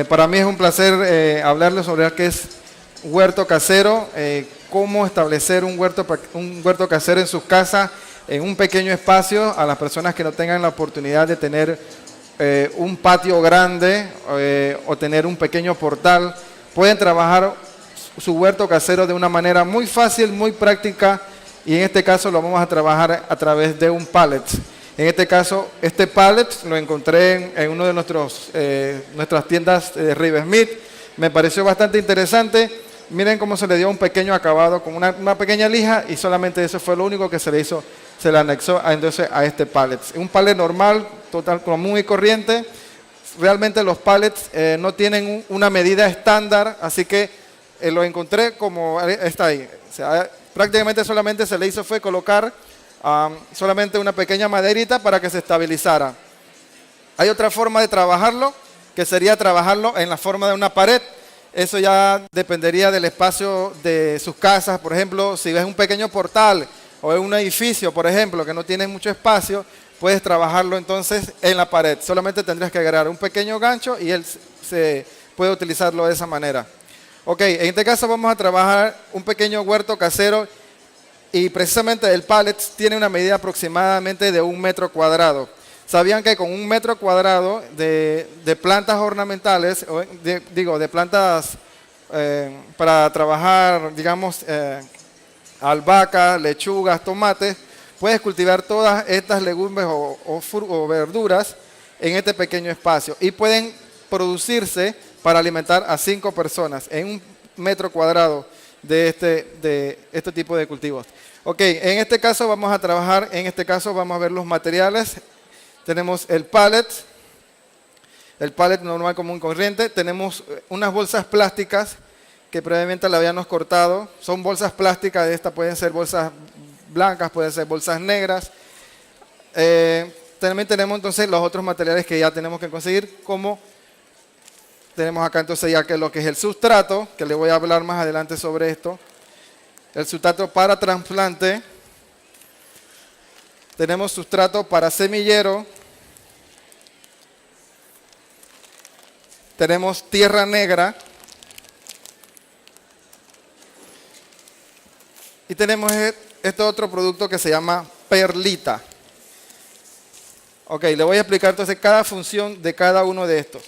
Para mí es un placer hablarles sobre qué es huerto casero, cómo establecer un huerto casero en sus casas, en un pequeño espacio, a las personas que no tengan la oportunidad de tener un patio grande o tener un pequeño portal. Pueden trabajar su huerto casero de una manera muy fácil, muy práctica, y en este caso lo vamos a trabajar a través de un pallet. En este caso, este pallet lo encontré en uno de nuestras tiendas de River Smith. Me pareció bastante interesante. Miren cómo se le dio un pequeño acabado con una pequeña lija, y solamente eso fue lo único que se le hizo, se le anexó entonces a este pallet. Un pallet normal, total, común y corriente. Realmente los pallets no tienen una medida estándar, así que lo encontré como está ahí. O sea, prácticamente solamente se le hizo fue colocar solamente una pequeña maderita para que se estabilizara. Hay otra forma de trabajarlo, que sería trabajarlo en la forma de una pared. Eso ya dependería del espacio de sus casas. Por ejemplo, si ves un pequeño portal o en un edificio, por ejemplo, que no tiene mucho espacio, puedes trabajarlo entonces en la pared. Solamente tendrías que agregar un pequeño gancho y él se puede utilizarlo de esa manera. Ok, en este caso vamos a trabajar un pequeño huerto casero, y precisamente el pallet tiene una medida aproximadamente de 1 metro cuadrado. ¿Sabían que con 1 metro cuadrado de plantas ornamentales, de plantas para trabajar, digamos, albahaca, lechugas, tomates, puedes cultivar todas estas legumbres o verduras en este pequeño espacio, y pueden producirse para alimentar a 5 personas en 1 metro cuadrado de este tipo de cultivos. Ok, en este caso vamos a trabajar, vamos a ver los materiales. Tenemos el pallet normal, común, corriente. Tenemos unas bolsas plásticas que previamente la habíamos cortado. Son bolsas plásticas, estas pueden ser bolsas blancas, pueden ser bolsas negras. También tenemos entonces los otros materiales que ya tenemos que conseguir, como tenemos acá entonces ya que lo que es el sustrato, que le voy a hablar más adelante sobre esto. El sustrato para trasplante. Tenemos sustrato para semillero. Tenemos tierra negra. Y tenemos este otro producto que se llama perlita. Ok, le voy a explicar entonces cada función de cada uno de estos.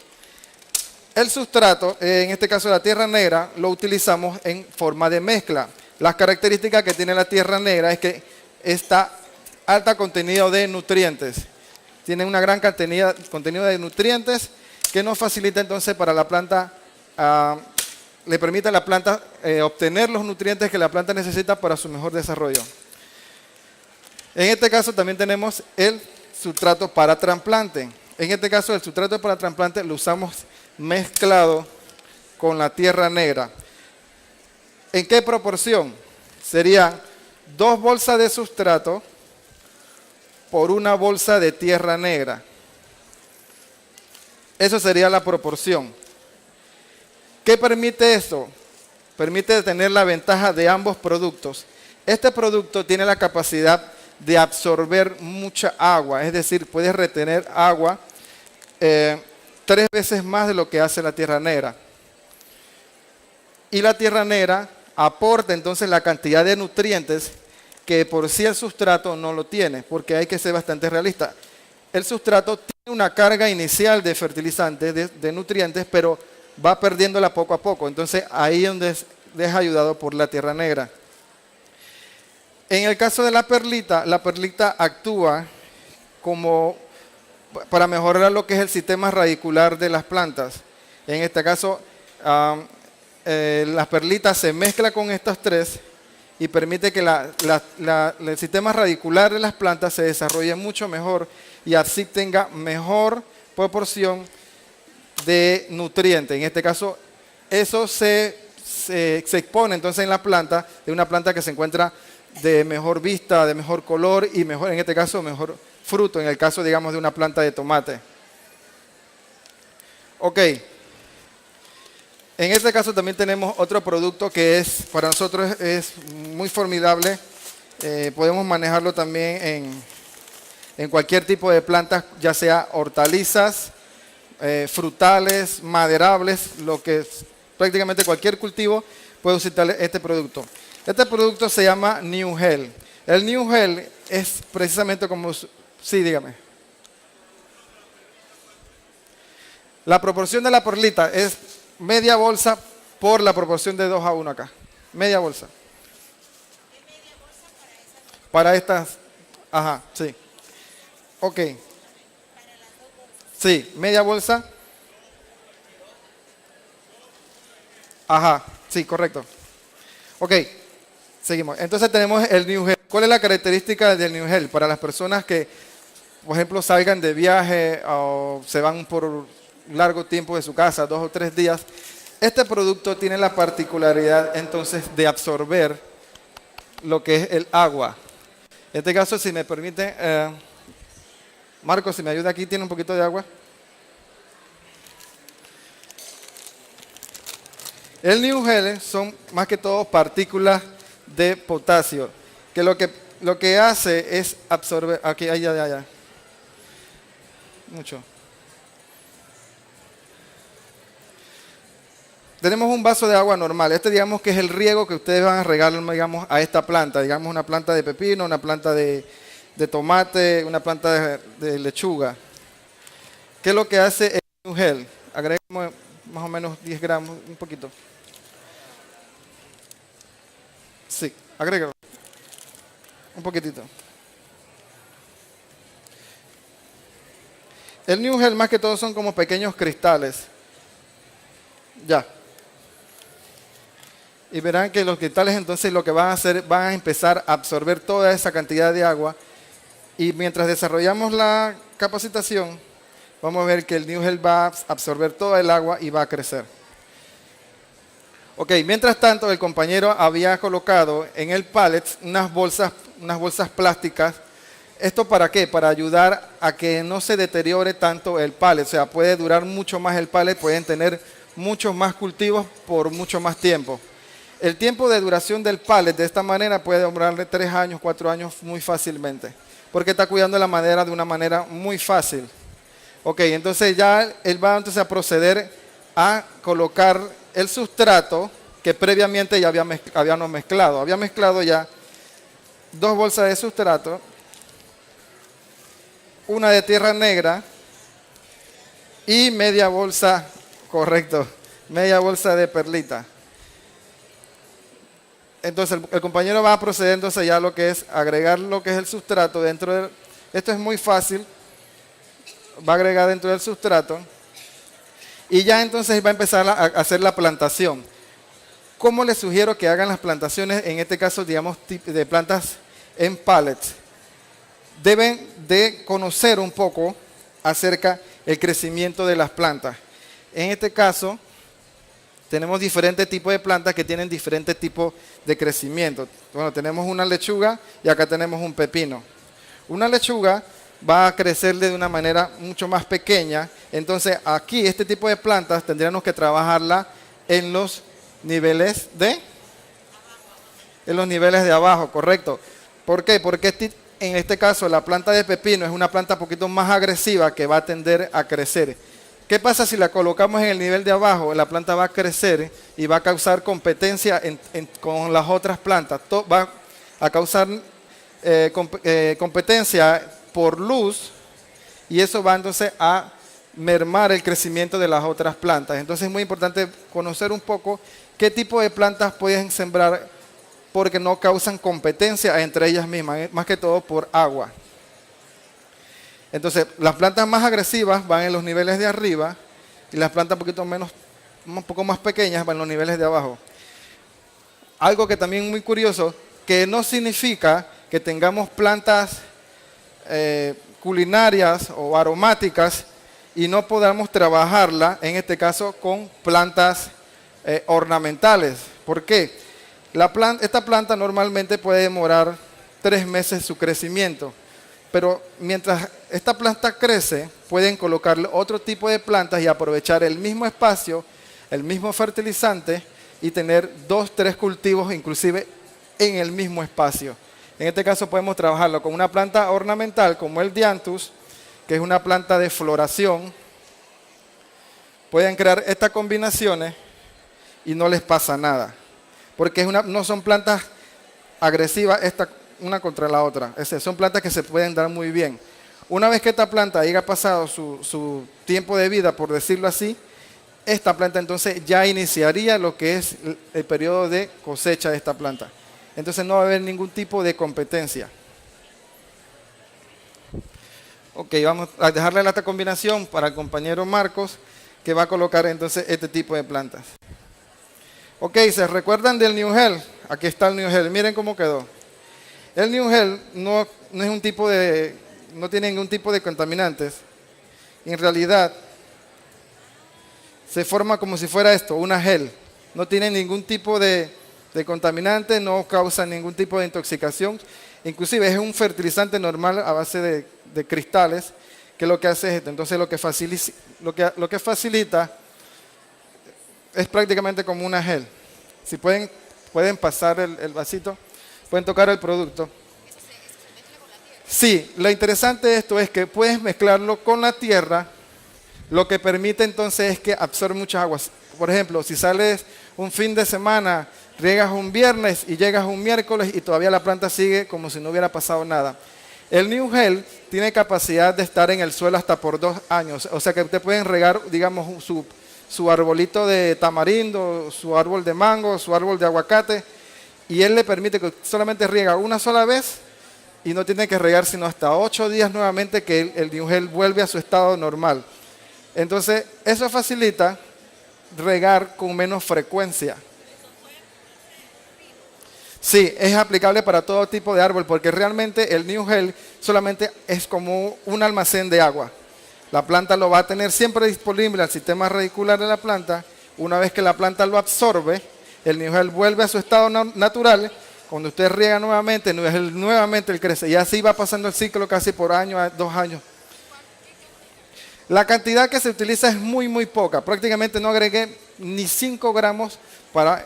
El sustrato, en este caso la tierra negra, lo utilizamos en forma de mezcla. Las características que tiene la tierra negra es que está alta contenido de nutrientes. Tiene una gran contenido de nutrientes que nos facilita entonces para la planta, le permite a la planta obtener los nutrientes que la planta necesita para su mejor desarrollo. En este caso también tenemos el sustrato para trasplante. En este caso el sustrato para trasplante lo usamos mezclado con la tierra negra. ¿En qué proporción? Serían 2 bolsas de sustrato por 1 bolsa de tierra negra. Eso sería la proporción. ¿Qué permite esto? Permite tener la ventaja de ambos productos. Este producto tiene la capacidad de absorber mucha agua, es decir, puede retener agua 3 veces más de lo que hace la tierra negra. Y la tierra negra aporta entonces la cantidad de nutrientes que por sí el sustrato no lo tiene, porque hay que ser bastante realista. El sustrato tiene una carga inicial de fertilizantes, de nutrientes, pero va perdiéndola poco a poco. Entonces ahí es donde es ayudado por la tierra negra. En el caso de la perlita actúa como para mejorar lo que es el sistema radicular de las plantas. En este caso, las perlitas se mezcla con estos 3 y permite que el sistema radicular de las plantas se desarrolle mucho mejor y así tenga mejor proporción de nutrientes. En este caso, eso se expone entonces en la planta, de una planta que se encuentra de mejor vista, de mejor color y mejor, en este caso, mejor fruto, en el caso, digamos, de una planta de tomate. Ok. En este caso también tenemos otro producto que para nosotros es muy formidable. Podemos manejarlo también en cualquier tipo de plantas, ya sea hortalizas, frutales, maderables, lo que es prácticamente cualquier cultivo puede utilizar este producto. Este producto se llama New Hell. El New Hell es precisamente como... Sí, dígame. La proporción de la perlita es media bolsa por la proporción de 2:1 acá. Media bolsa. Para estas... Ajá, sí. Ok. Sí, media bolsa. Ajá, sí, correcto. Ok, seguimos. Entonces tenemos el New Hell. ¿Cuál es la característica del New Hell? Para las personas que, por ejemplo, salgan de viaje o se van por largo tiempo de su casa, 2 o 3 días, este producto tiene la particularidad entonces de absorber lo que es el agua. En este caso, si me permite, Marcos, si me ayuda aquí, tiene un poquito de agua. El New Hell son más que todo partículas de potasio, que lo que hace es absorber, aquí, allá, mucho. Tenemos un vaso de agua normal. Este digamos que es el riego que ustedes van a regalar, digamos, a esta planta. Digamos una planta de pepino, una planta de tomate, una planta de lechuga. ¿Qué es lo que hace el New Hell? Agregamos más o menos 10 gramos, un poquito. Sí, agrégalo. Un poquitito. El New Hell más que todo son como pequeños cristales. Ya. Y verán que los cristales entonces lo que van a hacer, van a empezar a absorber toda esa cantidad de agua. Y mientras desarrollamos la capacitación, vamos a ver que el New Hell va a absorber toda el agua y va a crecer. Ok, mientras tanto el compañero había colocado en el pallet unas bolsas plásticas. ¿Esto para qué? Para ayudar a que no se deteriore tanto el pallet. O sea, puede durar mucho más el pallet, pueden tener muchos más cultivos por mucho más tiempo. El tiempo de duración del pallet de esta manera puede durarle 3 años, 4 años muy fácilmente. Porque está cuidando la madera de una manera muy fácil. Ok, entonces ya él va entonces a proceder a colocar el sustrato que previamente ya habíamos mezclado. Había mezclado ya 2 bolsas de sustrato, una de tierra negra y media bolsa, correcto, media bolsa de perlita. Entonces el compañero va a proceder entonces ya a lo que es agregar lo que es el sustrato dentro del... Esto es muy fácil. Va a agregar dentro del sustrato. Y ya entonces va a empezar a hacer la plantación. ¿Cómo les sugiero que hagan las plantaciones? En este caso, digamos, de plantas en pallets. Deben de conocer un poco acerca del crecimiento de las plantas. En este caso, tenemos diferentes tipos de plantas que tienen diferentes tipos de crecimiento. Bueno, tenemos una lechuga y acá tenemos un pepino. Una lechuga va a crecer de una manera mucho más pequeña. Entonces, aquí este tipo de plantas tendríamos que trabajarla en los niveles de abajo, correcto. ¿Por qué? Porque en este caso la planta de pepino es una planta un poquito más agresiva que va a tender a crecer. ¿Qué pasa si la colocamos en el nivel de abajo? La planta va a crecer y va a causar competencia con las otras plantas. Va a causar competencia por luz y eso va entonces a mermar el crecimiento de las otras plantas. Entonces es muy importante conocer un poco qué tipo de plantas pueden sembrar porque no causan competencia entre ellas mismas, más que todo por agua. Entonces, las plantas más agresivas van en los niveles de arriba y las plantas un poco más pequeñas van en los niveles de abajo. Algo que también es muy curioso, que no significa que tengamos plantas culinarias o aromáticas y no podamos trabajarla, en este caso, con plantas ornamentales. ¿Por qué? Esta planta normalmente puede demorar 3 meses su crecimiento. Pero mientras esta planta crece, pueden colocarle otro tipo de plantas y aprovechar el mismo espacio, el mismo fertilizante y tener 2, 3 cultivos inclusive en el mismo espacio. En este caso podemos trabajarlo con una planta ornamental como el Dianthus, que es una planta de floración. pueden crear estas combinaciones y no les pasa nada. Porque no son plantas agresivas una contra la otra. Son plantas que se pueden dar muy bien. Una vez que esta planta haya pasado su tiempo de vida, por decirlo así, esta planta entonces ya iniciaría lo que es el periodo de cosecha de esta planta. Entonces no va a haber ningún tipo de competencia. Ok, vamos a dejarle esta combinación para el compañero Marcos, que va a colocar entonces este tipo de plantas. Ok, ¿se recuerdan del New Gel? Aquí está el New Gel, miren cómo quedó. El New Gel no tiene ningún tipo de contaminantes. En realidad, se forma como si fuera esto, una gel. No tiene ningún tipo de contaminante, no causa ningún tipo de intoxicación. Inclusive es un fertilizante normal a base de cristales, que lo que hace es esto. Entonces lo que facilita es prácticamente como una gel. Si pueden pasar el vasito, pueden tocar el producto. Sí, lo interesante de esto es que puedes mezclarlo con la tierra, lo que permite entonces es que absorbe muchas aguas. Por ejemplo, si sales un fin de semana, riegas un viernes y llegas un miércoles y todavía la planta sigue como si no hubiera pasado nada. El New Gel tiene capacidad de estar en el suelo hasta por 2 años. O sea que ustedes pueden regar, digamos, su arbolito de tamarindo, su árbol de mango, su árbol de aguacate, y él le permite que solamente riega una sola vez y no tiene que regar sino hasta 8 días nuevamente que el New Gel vuelve a su estado normal. Entonces, eso facilita regar con menos frecuencia. Sí, es aplicable para todo tipo de árbol porque realmente el New Gel solamente es como un almacén de agua. La planta lo va a tener siempre disponible al sistema radicular de la planta. Una vez que la planta lo absorbe, el New Gel vuelve a su estado natural. Cuando usted riega nuevamente, nuevamente él crece. Y así va pasando el ciclo casi por año a 2 años. La cantidad que se utiliza es muy, muy poca. Prácticamente no agregué ni 5 gramos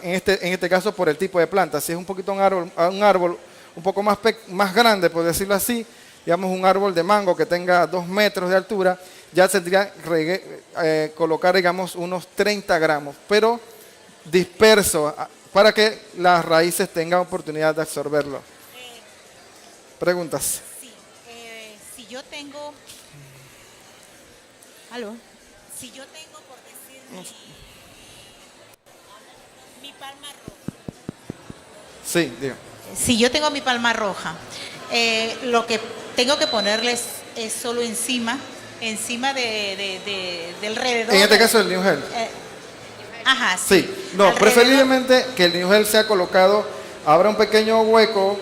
en este caso por el tipo de planta. Si es un poquito un árbol un poco más grande, por decirlo así, digamos un árbol de mango que tenga 2 metros de altura, ya tendría que colocar, digamos, unos 30 gramos, pero disperso para que las raíces tengan oportunidad de absorberlo. ¿Preguntas? Sí, si yo tengo... ¿Aló? Si yo tengo, por decir, mi palma roja. Sí, diga. Si yo tengo mi palma roja, lo que tengo que ponerles es solo encima del alrededor. En este caso el New Gel. Ajá, sí. Sí, no, alrededor. preferiblemente que el New Gel sea colocado, abra un pequeño hueco,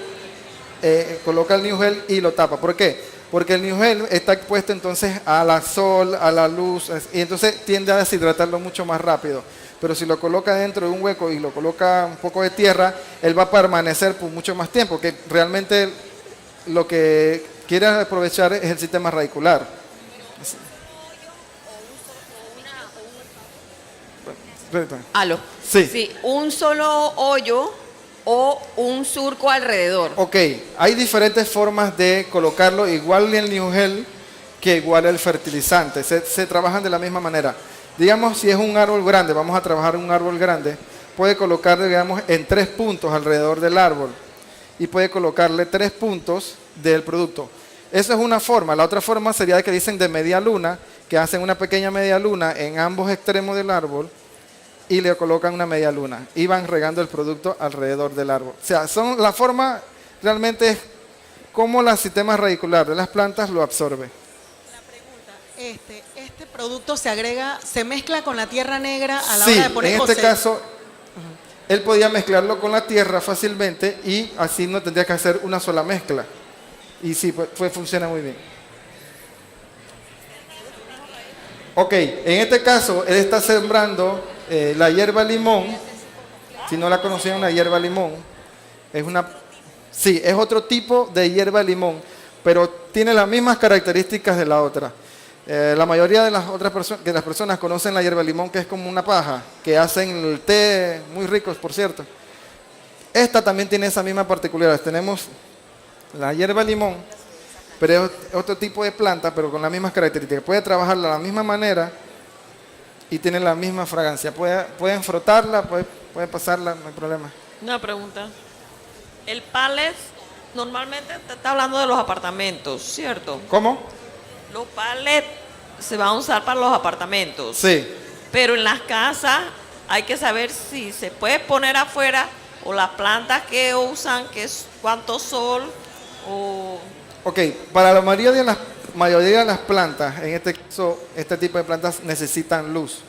coloca el New Gel y lo tapa. ¿Por qué? Porque el New Gel está expuesto entonces a la sol, a la luz, y entonces tiende a deshidratarlo mucho más rápido. Pero si lo coloca dentro de un hueco y lo coloca un poco de tierra, él va a permanecer por mucho más tiempo, que realmente lo que quiere aprovechar es el sistema radicular. Aló. Sí. Sí, un solo hoyo o un surco alrededor. Ok, hay diferentes formas de colocarlo, igual el New Gel que igual el fertilizante, se trabajan de la misma manera. Digamos, si es un árbol grande, vamos a trabajar un árbol grande, puede colocarle, digamos, en 3 puntos alrededor del árbol y puede colocarle 3 puntos del producto. Esa es una forma. La otra forma sería que dicen de media luna, que hacen una pequeña media luna en ambos extremos del árbol y le colocan una media luna y van regando el producto alrededor del árbol. O sea, la forma realmente es como el sistema radicular de las plantas lo absorbe. La pregunta, este producto se mezcla con la tierra negra a la Sí, hora de poner en este caso, él podía mezclarlo con la tierra fácilmente y así no tendría que hacer una sola mezcla. Y sí, funciona muy bien. Ok, en este caso, él está sembrando la hierba limón. Si no la conocían, la hierba limón sí, es otro tipo de hierba limón, pero tiene las mismas características de la otra. La mayoría de las personas conocen la hierba limón, que es como una paja, que hacen el té muy ricos, por cierto. Esta también tiene esa misma particularidad. Tenemos la hierba limón, pero es otro tipo de planta, pero con las mismas características. Puede trabajarla de la misma manera y tiene la misma fragancia. Pueden frotarla, pueden pasarla, no hay problema. Una pregunta. El pallet normalmente te está hablando de los apartamentos, ¿cierto? ¿Cómo? Los pallets se van a usar para los apartamentos. Sí. Pero en las casas hay que saber si se puede poner afuera o las plantas que usan, que es cuánto sol o... Ok, para la mayoría de las plantas, en este caso, este tipo de plantas necesitan luz.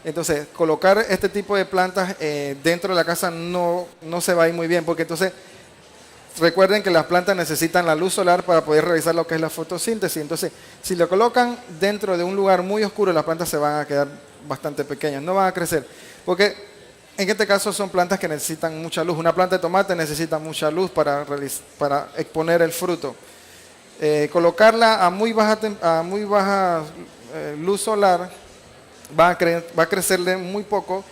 Entonces, colocar este tipo de plantas dentro de la casa no se va a ir muy bien, porque entonces recuerden que las plantas necesitan la luz solar para poder realizar lo que es la fotosíntesis. Entonces, si lo colocan dentro de un lugar muy oscuro, las plantas se van a quedar bastante pequeñas, no van a crecer. Porque en este caso son plantas que necesitan mucha luz. Una planta de tomate necesita mucha luz para exponer el fruto. Colocarla a muy baja luz solar va a crecerle muy poco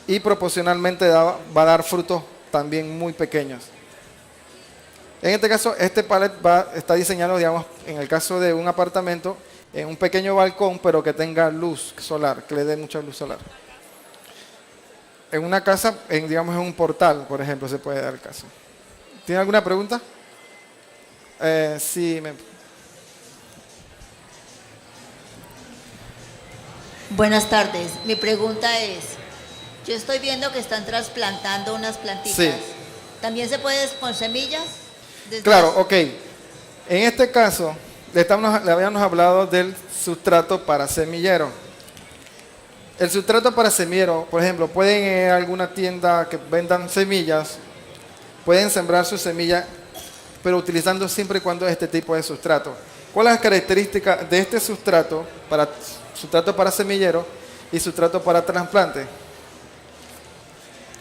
y proporcionalmente va a dar frutos también muy pequeños. En este caso, este pallet está diseñado, digamos, en el caso de un apartamento, en un pequeño balcón, pero que tenga luz solar, que le dé mucha luz solar. En una casa, digamos, en un portal, por ejemplo, se puede dar el caso. ¿Tiene alguna pregunta? Sí, Buenas tardes. Mi pregunta es, yo estoy viendo que están trasplantando unas plantitas. Sí. ¿También se puede con semillas? Claro, ok. En este caso, le habíamos hablado del sustrato para semillero. El sustrato para semillero, por ejemplo, pueden ir a alguna tienda que vendan semillas, pueden sembrar su semilla, pero utilizando siempre y cuando este tipo de sustrato. ¿Cuál es la característica de este sustrato para semillero y sustrato para trasplante?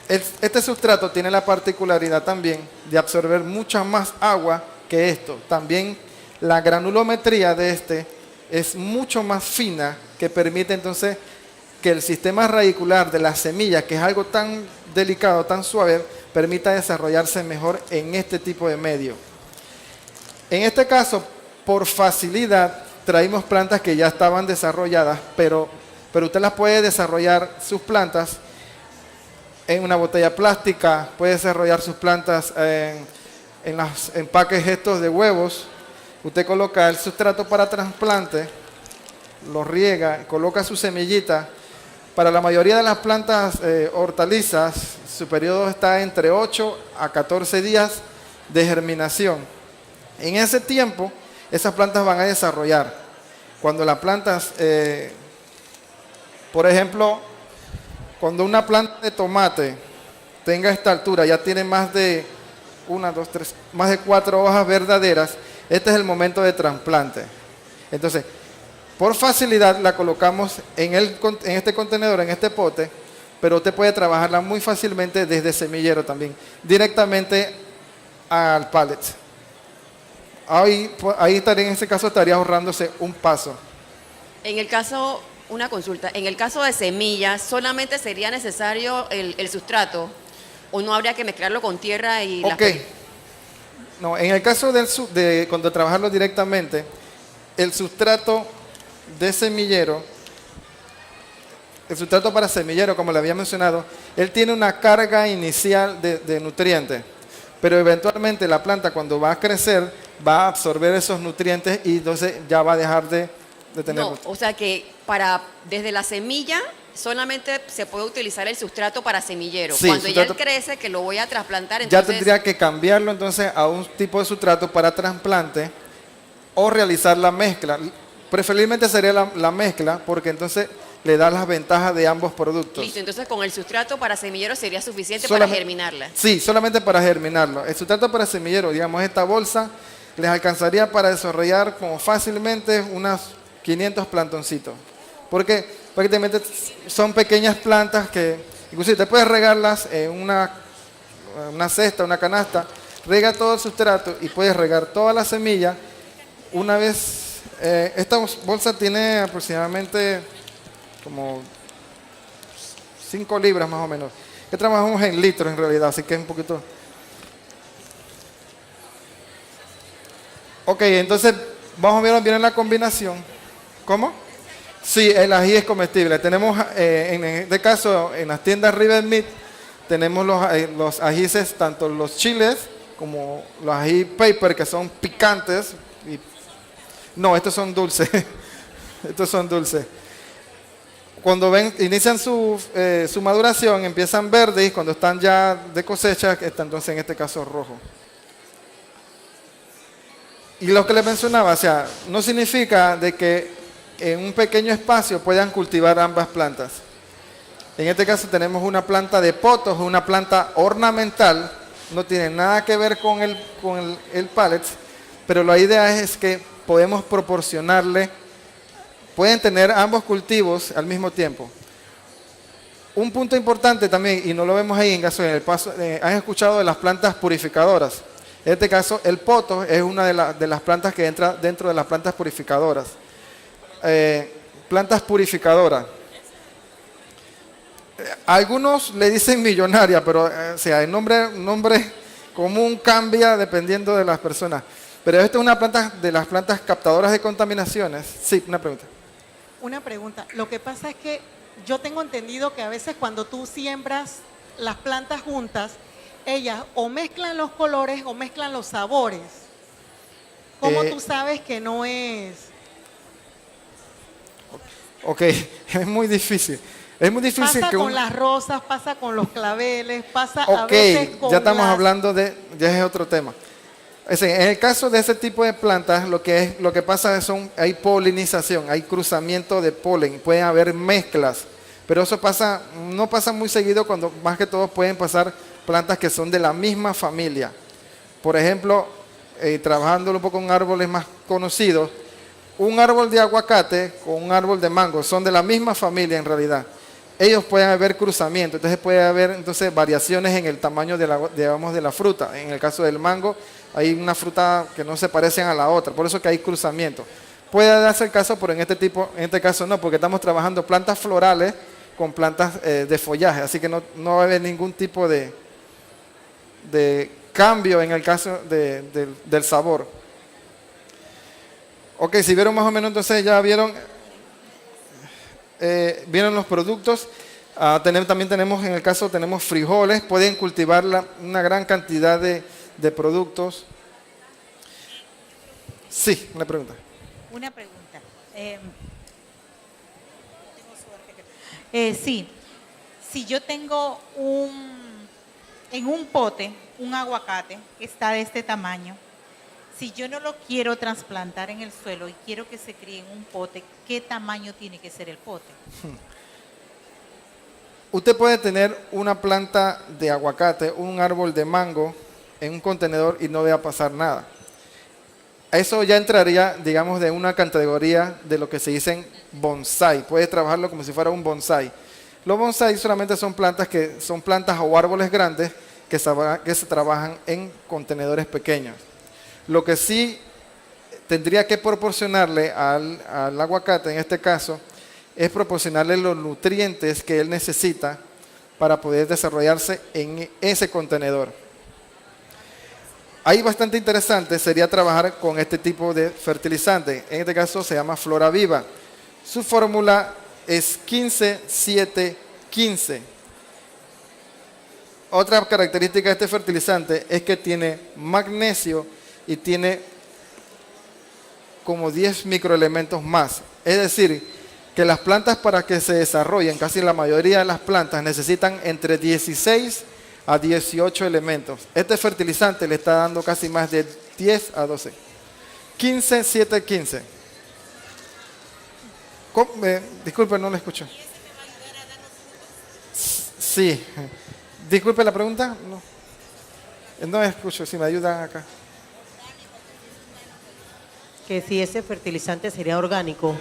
Este sustrato tiene la particularidad también de absorber mucha más agua que esto. También la granulometría de este es mucho más fina, que permite entonces que el sistema radicular de la semilla, que es algo tan delicado, tan suave, permita desarrollarse mejor en este tipo de medio. En este caso, por facilidad, traímos plantas que ya estaban desarrolladas, pero usted las puede desarrollar sus plantas en una botella plástica, puede desarrollar sus plantas en los empaques estos de huevos. Usted coloca el sustrato para trasplante, lo riega, coloca su semillita. Para la mayoría de las plantas hortalizas, su periodo está entre 8 a 14 días de germinación. En ese tiempo, esas plantas van a desarrollar. Cuando las plantas, por ejemplo, cuando una planta de tomate tenga esta altura, ya tiene más de 4 hojas verdaderas, este es el momento de trasplante. Entonces, por facilidad la colocamos en este contenedor, en este pote, pero usted puede trabajarla muy fácilmente desde semillero también, directamente al pallet. Ahí estaría, en ese caso estaría ahorrándose un paso. En el caso, una consulta, en el caso de semillas, ¿solamente sería necesario el sustrato o no habría que mezclarlo con tierra y Ok. No, en el caso de cuando trabajarlo directamente, el sustrato de semillero, el sustrato para semillero, como le había mencionado, él tiene una carga inicial de nutrientes, pero eventualmente la planta cuando va a crecer va a absorber esos nutrientes y entonces ya va a dejar de tener... No, o sea que desde la semilla solamente se puede utilizar el sustrato para semillero. Sí, Cuando ya él sustrato- crece, que lo voy a trasplantar, Ya entonces... tendría que cambiarlo entonces a un tipo de sustrato para trasplante o realizar la mezcla. Preferiblemente sería la mezcla, porque entonces le da las ventajas de ambos productos. Listo, entonces con el sustrato para semillero sería suficiente Solamente- para germinarla. Sí, solamente para germinarlo. El sustrato para semillero, digamos, esta bolsa les alcanzaría para desarrollar como fácilmente unas 500 plantoncitos. Porque prácticamente son pequeñas plantas que, inclusive te puedes regarlas en una cesta, una canasta, riega todo el sustrato y puedes regar toda la semilla una vez. Esta bolsa tiene aproximadamente como 5 libras más o menos. Que trabajamos en litros en realidad, así que es un poquito... Ok, entonces vamos a ver bien la combinación. ¿Cómo? Sí, el ají es comestible. Tenemos, en este caso, en las tiendas River Meat, tenemos los ajíes, tanto los chiles como los ají paper, que son picantes. No, estos son dulces. Estos son dulces. Cuando inician su maduración, empiezan verdes y cuando están ya de cosecha, están entonces en este caso rojo. Y lo que les mencionaba, o sea, no significa de que en un pequeño espacio puedan cultivar ambas plantas. En este caso tenemos una planta de potos, una planta ornamental, no tiene nada que ver con el pallets, pero la idea es que podemos proporcionarle, pueden tener ambos cultivos al mismo tiempo. Un punto importante también, y no lo vemos ahí en caso en el paso, han escuchado de las plantas purificadoras. En este caso, el poto es una de las plantas que entra dentro de las plantas purificadoras. Plantas purificadoras. Algunos le dicen millonaria, pero o sea, el nombre común cambia dependiendo de las personas. Pero esta es una planta de las plantas captadoras de contaminaciones. Sí, una pregunta. Una pregunta. Lo que pasa es que yo tengo entendido que a veces cuando tú siembras las plantas juntas, ellas o mezclan los colores o mezclan los sabores. ¿Cómo tú sabes que no es? Ok, es muy difícil. Es muy difícil Pasa que con las rosas, pasa con los claveles, pasa a Ok, veces con ya estamos las... hablando ya es otro tema. Es decir, en el caso de ese tipo de plantas, lo que pasa es hay polinización, hay cruzamiento de polen, pueden haber mezclas, pero eso no pasa muy seguido cuando más que todo pueden pasar plantas que son de la misma familia. Por ejemplo, trabajándolo un poco con árboles más conocidos, un árbol de aguacate con un árbol de mango son de la misma familia en realidad. Ellos pueden haber cruzamiento, entonces puede haber variaciones en el tamaño de la fruta. En el caso del mango, hay una fruta que no se parecen a la otra, por eso que hay cruzamiento. Puede darse el caso, pero en este caso no, porque estamos trabajando plantas florales con plantas de follaje, así que no va a haber ningún tipo de cambio en el caso del sabor. Ok, si vieron más o menos, entonces ya vieron los productos. También tenemos, en el caso, tenemos frijoles, pueden cultivar una gran cantidad de productos. Sí, una pregunta. Una pregunta. Sí, si yo tengo en un pote un aguacate que está de este tamaño, si yo no lo quiero trasplantar en el suelo y quiero que se críe en un pote, ¿qué tamaño tiene que ser el pote? Usted puede tener una planta de aguacate, un árbol de mango en un contenedor y no va a pasar nada. Eso ya entraría, digamos, de una categoría de lo que se dicen bonsai. Puedes trabajarlo como si fuera un bonsai. Los bonsai solamente son plantas o árboles grandes que se trabajan en contenedores pequeños. Lo que sí tendría que proporcionarle al aguacate, en este caso, es proporcionarle los nutrientes que él necesita para poder desarrollarse en ese contenedor. Ahí bastante interesante sería trabajar con este tipo de fertilizante. En este caso se llama Flora Viva. Su fórmula es 15-7-15. Otra característica de este fertilizante es que tiene magnesio y tiene como 10 microelementos más. Es decir, que las plantas para que se desarrollen, casi la mayoría de las plantas necesitan entre 16 a 18 elementos. Este fertilizante le está dando casi más de 10 a 12. 15-7-15. Disculpe, no lo escucho. Sí. Disculpe la pregunta. No escucho, si me ayudan acá. Que si ese fertilizante sería orgánico.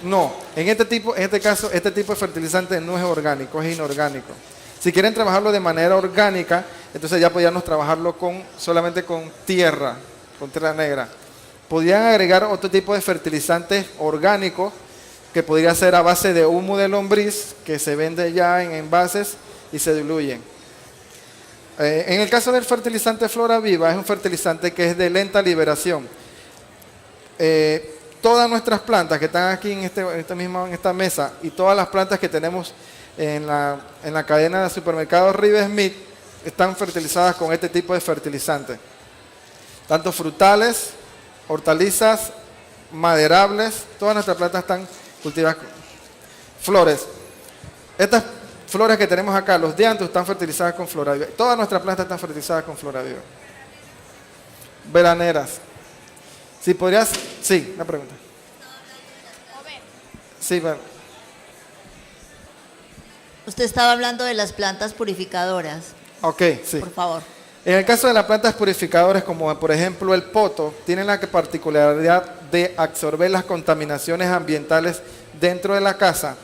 No, en este caso, este tipo de fertilizante no es orgánico, es inorgánico. Si quieren trabajarlo de manera orgánica, entonces ya podríamos trabajarlo solamente con tierra negra. Podrían agregar otro tipo de fertilizantes orgánicos que podría ser a base de humo de lombriz, que se vende ya en envases y se diluyen. En el caso del fertilizante Flora Viva, es un fertilizante que es de lenta liberación. todas nuestras plantas que están aquí en esta mesa y todas las plantas que tenemos en la cadena de supermercados River Smith están fertilizadas con este tipo de fertilizante. Tanto frutales, hortalizas, maderables, todas nuestras plantas están cultivadas con flores. Estas flores que tenemos acá, los dianthus, están fertilizadas con Floraviva. Todas nuestras plantas están fertilizadas con Floraviva. Veraneras. Si podrías, sí, una pregunta. Sí, bueno. Usted estaba hablando de las plantas purificadoras. Ok, sí. Por favor. En el caso de las plantas purificadoras, como por ejemplo el poto, tienen la particularidad de absorber las contaminaciones ambientales dentro de la casa.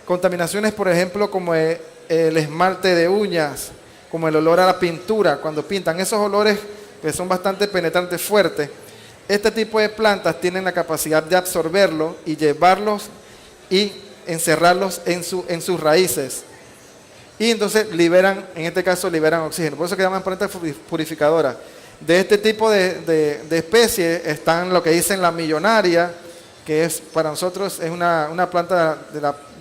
Contaminaciones, por ejemplo, como el esmalte de uñas, como el olor a la pintura, cuando pintan. Esos olores que son bastante penetrantes, fuertes. Este tipo de plantas tienen la capacidad de absorberlo y llevarlos y encerrarlos en sus raíces. Y entonces liberan, en este caso liberan oxígeno. Por eso que llaman plantas purificadoras. De este tipo de especies están lo que dicen la millonaria, que es para nosotros es una planta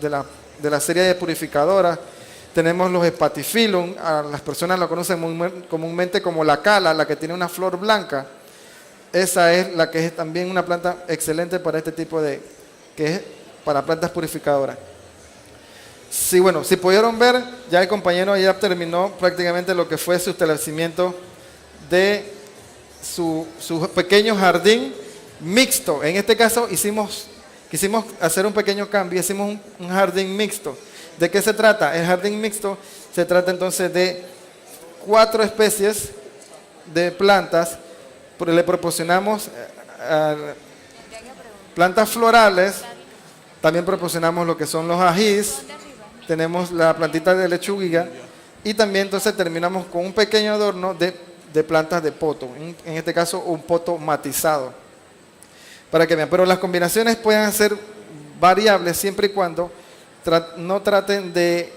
de la serie de purificadoras. Tenemos los Hepatifilum, a las personas lo conocen comúnmente como la cala, la que tiene una flor blanca. Esa es la que es también una planta excelente para este tipo que es para plantas purificadoras. Sí, bueno, si pudieron ver, ya el compañero ya terminó prácticamente lo que fue su establecimiento de su pequeño jardín mixto. En este caso quisimos hacer un pequeño cambio, hicimos un jardín mixto. ¿De qué se trata? El jardín mixto se trata entonces de 4 especies de plantas. Le proporcionamos plantas florales, también proporcionamos lo que son los ajís, tenemos la plantita de lechuga y también entonces terminamos con un pequeño adorno de plantas de poto, en este caso un poto matizado. Para que vean, pero las combinaciones pueden ser variables siempre y cuando no traten de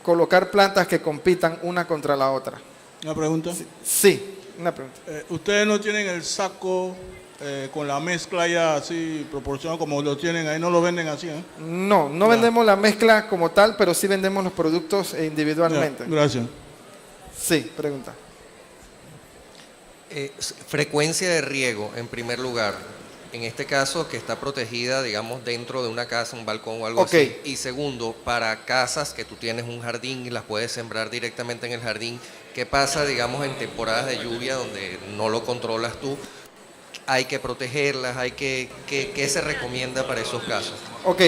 colocar plantas que compitan una contra la otra. ¿Una pregunta? Sí, una pregunta. ¿Ustedes no tienen el saco con la mezcla ya así proporcionado como lo tienen ahí? ¿No lo venden así? No vendemos la mezcla como tal, pero sí vendemos los productos individualmente. Ya, gracias. Sí, pregunta. Frecuencia de riego, en primer lugar. En este caso, que está protegida, digamos, dentro de una casa, un balcón o algo así. Y segundo, para casas que tú tienes un jardín y las puedes sembrar directamente en el jardín, ¿qué pasa, digamos, en temporadas de lluvia donde no lo controlas tú? ¿Hay que protegerlas? ¿Qué se recomienda para esos casos? Ok,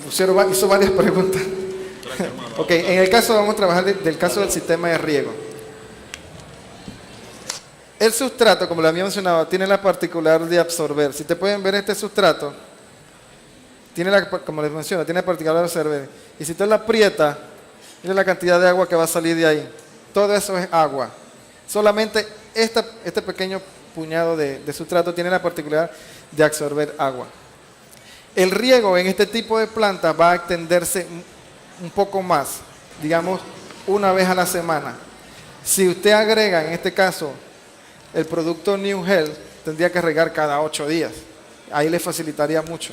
hizo varias preguntas. Ok, en el caso, vamos a trabajar del caso del sistema de riego. El sustrato, como lo había mencionado, tiene la particularidad de absorber. Si te pueden ver este sustrato, como les menciono, tiene la particularidad de absorber. Y si tú lo aprietas, mira la cantidad de agua que va a salir de ahí. Todo eso es agua. Solamente este pequeño puñado de sustrato tiene la particularidad de absorber agua. El riego en este tipo de plantas va a extenderse un poco más, digamos, una vez a la semana. Si usted agrega, en este caso, el producto New Health, tendría que regar cada 8 días. Ahí le facilitaría mucho.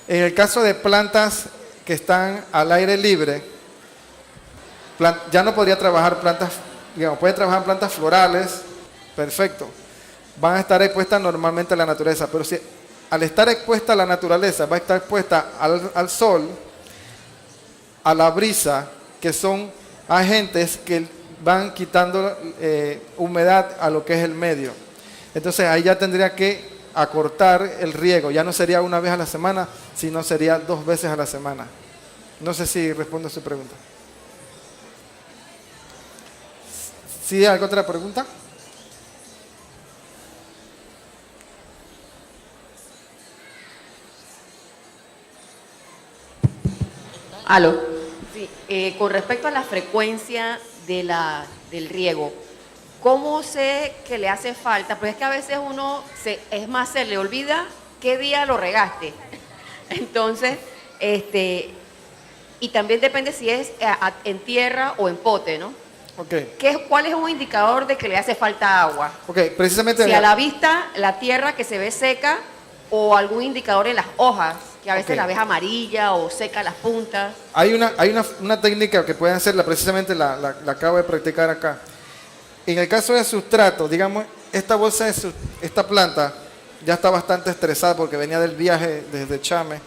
En el caso de plantas que están al aire libre, ya no podría trabajar plantas, digamos, puede trabajar plantas florales, perfecto. Van a estar expuestas normalmente a la naturaleza, pero si al estar expuesta a la naturaleza, va a estar expuesta al sol, a la brisa, que son agentes que van quitando humedad a lo que es el medio. Entonces ahí ya tendría que acortar el riego, ya no sería una vez a la semana, sino sería 2 veces a la semana. No sé si respondo a su pregunta. ¿Sí? ¿Alguna otra pregunta? Aló. Sí, con respecto a la frecuencia del riego, ¿cómo sé que le hace falta? Porque es que a veces se le olvida qué día lo regaste. Entonces, y también depende si es en tierra o en pote, ¿no? Ok, ¿Cuál es un indicador de que le hace falta agua? ok, precisamente... Si a la vista, la tierra que se ve seca o algún indicador en las hojas, que a veces Ok. la ves amarilla o seca las puntas. Hay una técnica que pueden hacerla, precisamente la acabo de practicar acá. En el caso de sustrato, digamos, esta bolsa esta planta ya está bastante estresada porque venía del viaje desde Chame.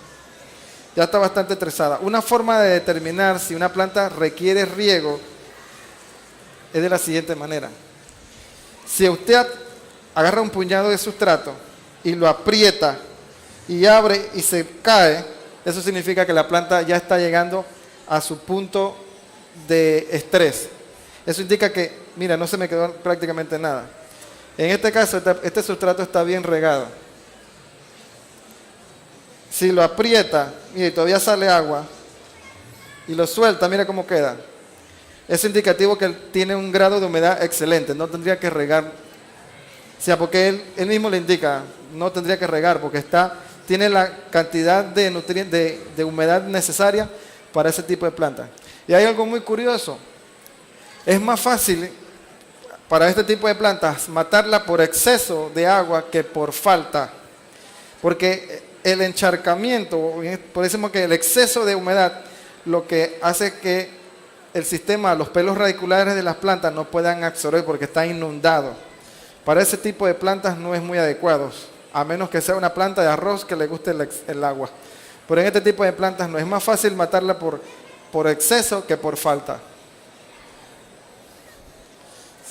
Ya está bastante estresada. Una forma de determinar si una planta requiere riego es de la siguiente manera. Si usted agarra un puñado de sustrato y lo aprieta y abre y se cae, eso significa que la planta ya está llegando a su punto de estrés. Eso indica que, mira, no se me quedó prácticamente nada. En este caso, este sustrato está bien regado. Si lo aprieta, mira, y todavía sale agua, y lo suelta, mira cómo queda. Es indicativo que tiene un grado de humedad excelente, no tendría que regar. O sea, porque él mismo le indica, no tendría que regar, porque tiene la cantidad de nutrientes, de humedad necesaria para ese tipo de planta. Y hay algo muy curioso. Es más fácil para este tipo de plantas matarla por exceso de agua que por falta. Porque el encharcamiento, por eso decimos que el exceso de humedad, lo que hace que el sistema, los pelos radiculares de las plantas no puedan absorber porque está inundado. Para ese tipo de plantas no es muy adecuado, a menos que sea una planta de arroz que le guste el agua. Pero en este tipo de plantas no es más fácil matarla por exceso que por falta.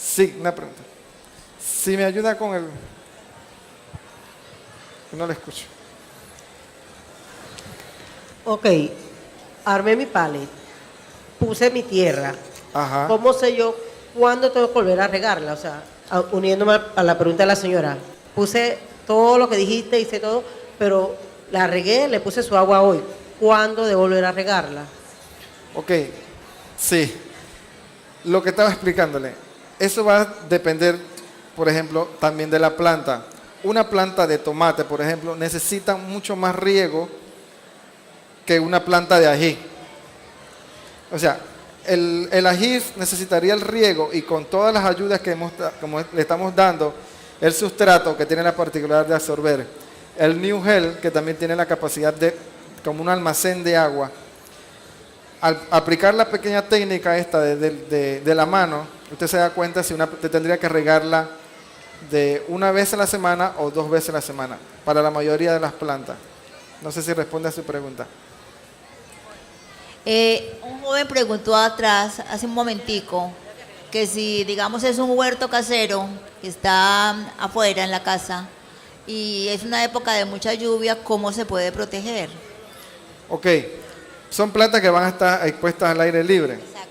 Sí, una pregunta. Si me ayuda con el... No le escucho. Ok, armé mi palet, puse mi tierra. Ajá. ¿Cómo sé yo cuándo tengo que volver a regarla? O sea, uniéndome a la pregunta de la señora, puse todo lo que dijiste, hice todo, pero la regué, le puse su agua hoy. ¿Cuándo debo volver a regarla? Ok, sí. Lo que estaba explicándole, eso va a depender, por ejemplo, también de la planta. Una planta de tomate, por ejemplo, necesita mucho más riego que una planta de ají. O sea, el ají necesitaría el riego y con todas las ayudas que como le estamos dando, el sustrato que tiene la particularidad de absorber, el New Gel que también tiene la capacidad de, como un almacén de agua, al aplicar la pequeña técnica esta de la mano, usted se da cuenta si usted tendría que regarla de una vez a la semana o 2 veces a la semana, para la mayoría de las plantas. No sé si responde a su pregunta. Un joven preguntó atrás, hace un momentico, que si, digamos, es un huerto casero que está afuera en la casa y es una época de mucha lluvia, ¿cómo se puede proteger? Ok, son plantas que van a estar expuestas al aire libre. Exacto.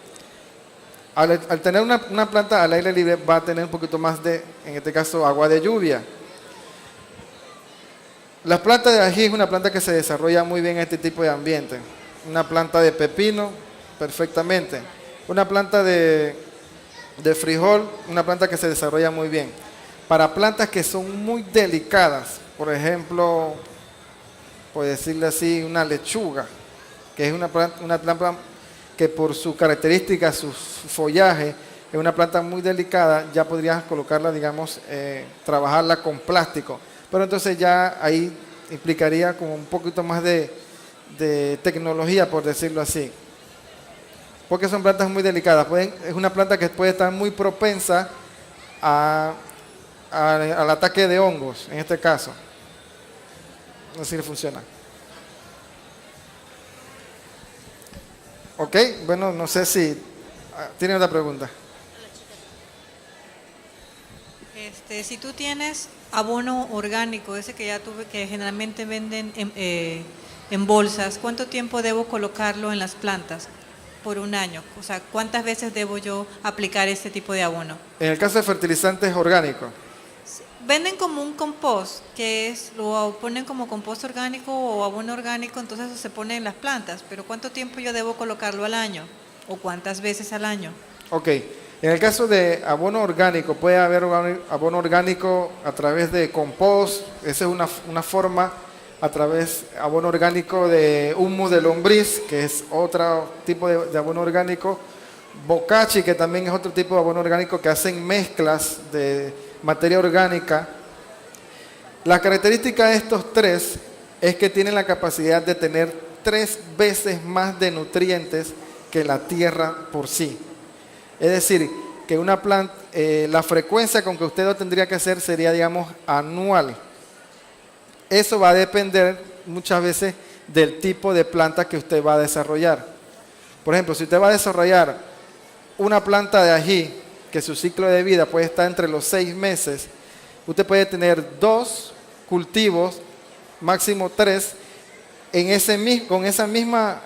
Al tener una planta al aire libre va a tener un poquito más de, en este caso, agua de lluvia. La planta de ají es una planta que se desarrolla muy bien en este tipo de ambiente. Una planta de pepino, perfectamente. Una planta de frijol, una planta que se desarrolla muy bien. Para plantas que son muy delicadas, por ejemplo, por decirle así, una lechuga, que es una planta que por su característica, su follaje, es una planta muy delicada, ya podrías colocarla, digamos, trabajarla con plástico. Pero entonces ya ahí implicaría como un poquito más de tecnología, por decirlo así. Porque son plantas muy delicadas. Es una planta que puede estar muy propensa al ataque de hongos, en este caso. No sé si le funciona. Ok, bueno, no sé si... ¿Tiene otra pregunta? Si tú tienes abono orgánico, ese que ya tuve, que generalmente venden en bolsas, ¿cuánto tiempo debo colocarlo en las plantas por un año? O sea, ¿cuántas veces debo yo aplicar este tipo de abono? En el caso de fertilizantes orgánicos, Venden como un compost, que es, lo ponen como compost orgánico o abono orgánico, entonces eso se pone en las plantas, pero ¿cuánto tiempo yo debo colocarlo al año? ¿O cuántas veces al año? ok. En el caso de abono orgánico, puede haber abono orgánico a través de compost, esa es una forma, a través de abono orgánico de humus de lombriz, que es otro tipo de abono orgánico, bokashi, que también es otro tipo de abono orgánico que hacen mezclas de materia orgánica. La característica de estos tres es que tienen la capacidad de tener 3 veces más de nutrientes que la tierra por sí. Es decir, que una planta, la frecuencia con que usted lo tendría que hacer sería, digamos, anual. Eso va a depender muchas veces del tipo de planta que usted va a desarrollar. Por ejemplo, si usted va a desarrollar una planta de ají, que su ciclo de vida puede estar entre los 6 meses, usted puede tener 2 cultivos, máximo 3, con esa misma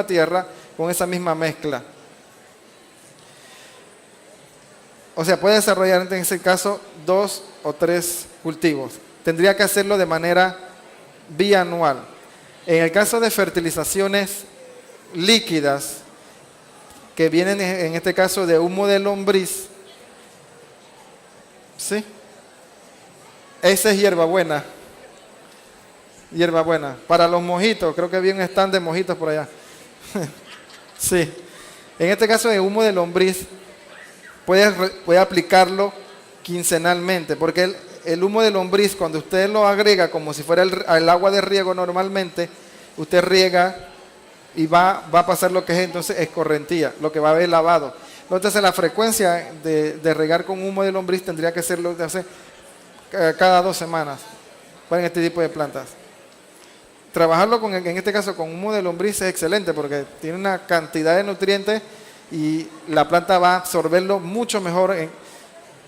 tierra, con esa misma mezcla. O sea, puede desarrollar en ese caso 2 o 3 cultivos. Tendría que hacerlo de manera bianual. En el caso de fertilizaciones líquidas, que vienen en este caso de humo de lombriz, ¿sí? Esa es hierbabuena. Hierbabuena. Para los mojitos, creo que había un stand de mojitos por allá. Sí. En este caso de humo de lombriz, puede aplicarlo quincenalmente, porque el humo de lombriz, cuando usted lo agrega como si fuera el agua de riego normalmente, usted riega y va a pasar lo que es entonces escorrentía, lo que va a haber lavado. Entonces la frecuencia de regar con humo de lombriz tendría que ser lo de hacer cada 2 semanas para este tipo de plantas. Trabajarlo en este caso con humo de lombriz es excelente porque tiene una cantidad de nutrientes y la planta va a absorberlo mucho mejor. En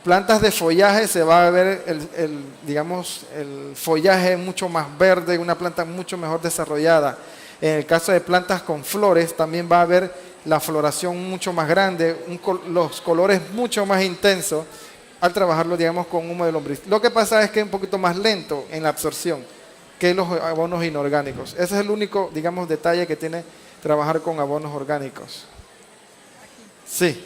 plantas de follaje se va a ver el follaje mucho más verde, una planta mucho mejor desarrollada. En el caso de plantas con flores también va a haber la floración mucho más grande, los colores mucho más intensos al trabajarlo, digamos, con humo de lombriz. Lo que pasa es que es un poquito más lento en la absorción que los abonos inorgánicos. Ese es el único, digamos, detalle que tiene trabajar con abonos orgánicos. Sí.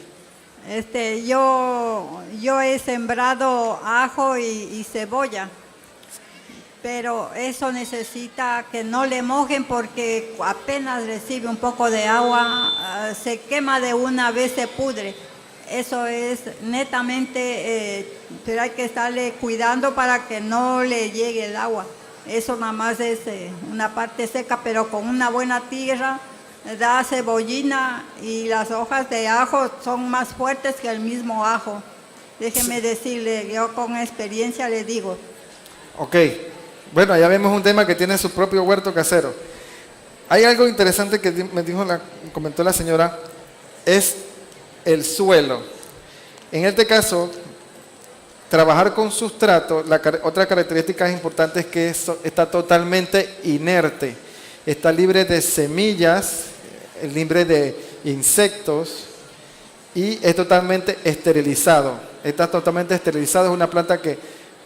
Yo he sembrado ajo y cebolla, pero eso necesita que no le mojen porque apenas recibe un poco de agua, se quema de una vez, se pudre. Eso es netamente, pero hay que estarle cuidando para que no le llegue el agua. Eso nada más es una parte seca, pero con una buena tierra da cebollina y las hojas de ajo son más fuertes que el mismo ajo. Déjeme decirle, yo con experiencia le digo. Ok, bueno, ya vemos un tema que tiene su propio huerto casero. Hay algo interesante que comentó la señora, es el suelo. En este caso, trabajar con sustrato, otra característica importante es que está totalmente inerte, está libre de semillas, libre de insectos y es totalmente esterilizado. Está totalmente esterilizado, es una planta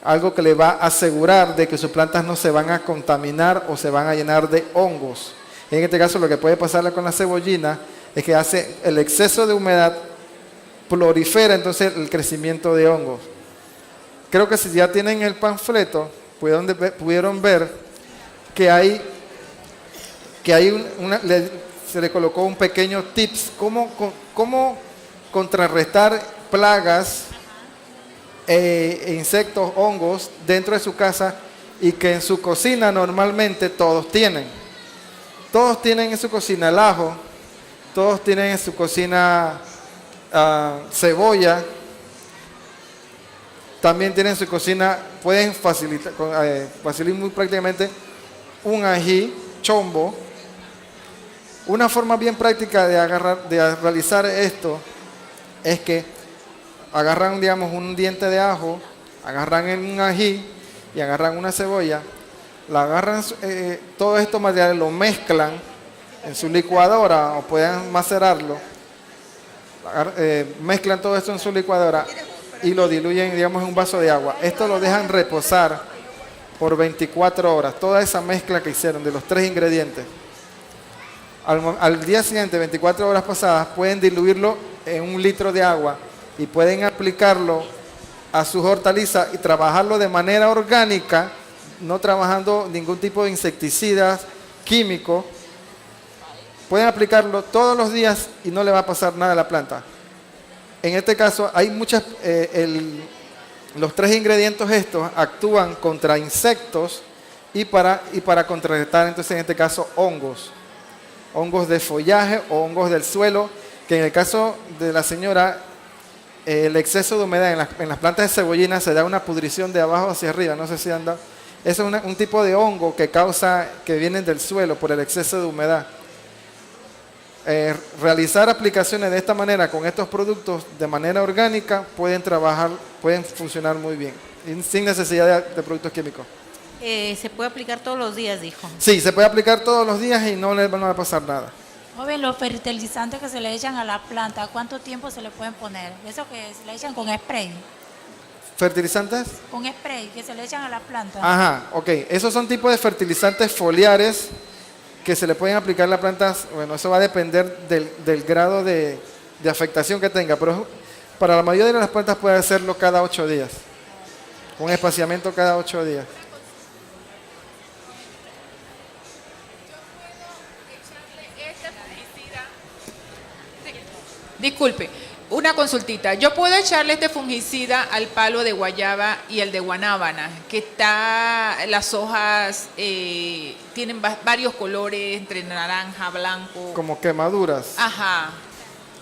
algo que le va a asegurar de que sus plantas no se van a contaminar o se van a llenar de hongos. En este caso lo que puede pasarle con la cebollina es que hace el exceso de humedad, prolifera entonces el crecimiento de hongos. Creo que si ya tienen el panfleto, pudieron ver que se le colocó un pequeño tips, cómo contrarrestar plagas, insectos, hongos dentro de su casa y que en su cocina normalmente todos tienen. Todos tienen en su cocina el ajo, todos tienen en su cocina cebolla, también tienen en su cocina, pueden facilitar muy prácticamente un ají, chombo. Una forma bien práctica de realizar esto es que agarran, digamos, un diente de ajo, agarran un ají y agarran una cebolla, todos estos materiales lo mezclan en su licuadora o pueden macerarlo, mezclan todo esto en su licuadora y lo diluyen, digamos, en un vaso de agua. Esto lo dejan reposar por 24 horas, toda esa mezcla que hicieron de los 3 ingredientes. Al día siguiente, 24 horas pasadas, pueden diluirlo en 1 litro de agua y pueden aplicarlo a sus hortalizas y trabajarlo de manera orgánica, no trabajando ningún tipo de insecticidas químicos, pueden aplicarlo todos los días y no le va a pasar nada a la planta. En este caso, hay muchas, los 3 ingredientes estos actúan contra insectos y para contrarrestar, entonces en este caso, hongos de follaje o hongos del suelo, que en el caso de la señora, el exceso de humedad en las plantas de cebollina se da una pudrición de abajo hacia arriba, no sé si anda. Es un tipo de hongo que vienen del suelo por el exceso de humedad. Realizar aplicaciones de esta manera con estos productos de manera orgánica pueden funcionar muy bien, sin necesidad de productos químicos. Se puede aplicar todos los días, dijo. Sí, se puede aplicar todos los días y no le va a pasar nada. Joven, los fertilizantes que se le echan a la planta, ¿cuánto tiempo se le pueden poner? Eso que se le echan con spray. ¿Fertilizantes? Con spray, que se le echan a la planta. Ajá, ok. Esos son tipos de fertilizantes foliares que se le pueden aplicar a las plantas. Bueno, eso va a depender del grado de afectación que tenga, pero para la mayoría de las plantas puede hacerlo cada 8 días. Un espaciamiento cada 8 días. Disculpe, una consultita. Yo puedo echarle este fungicida al palo de guayaba y el de guanábana, que las hojas tienen varios colores, entre naranja, blanco. Como quemaduras. Ajá.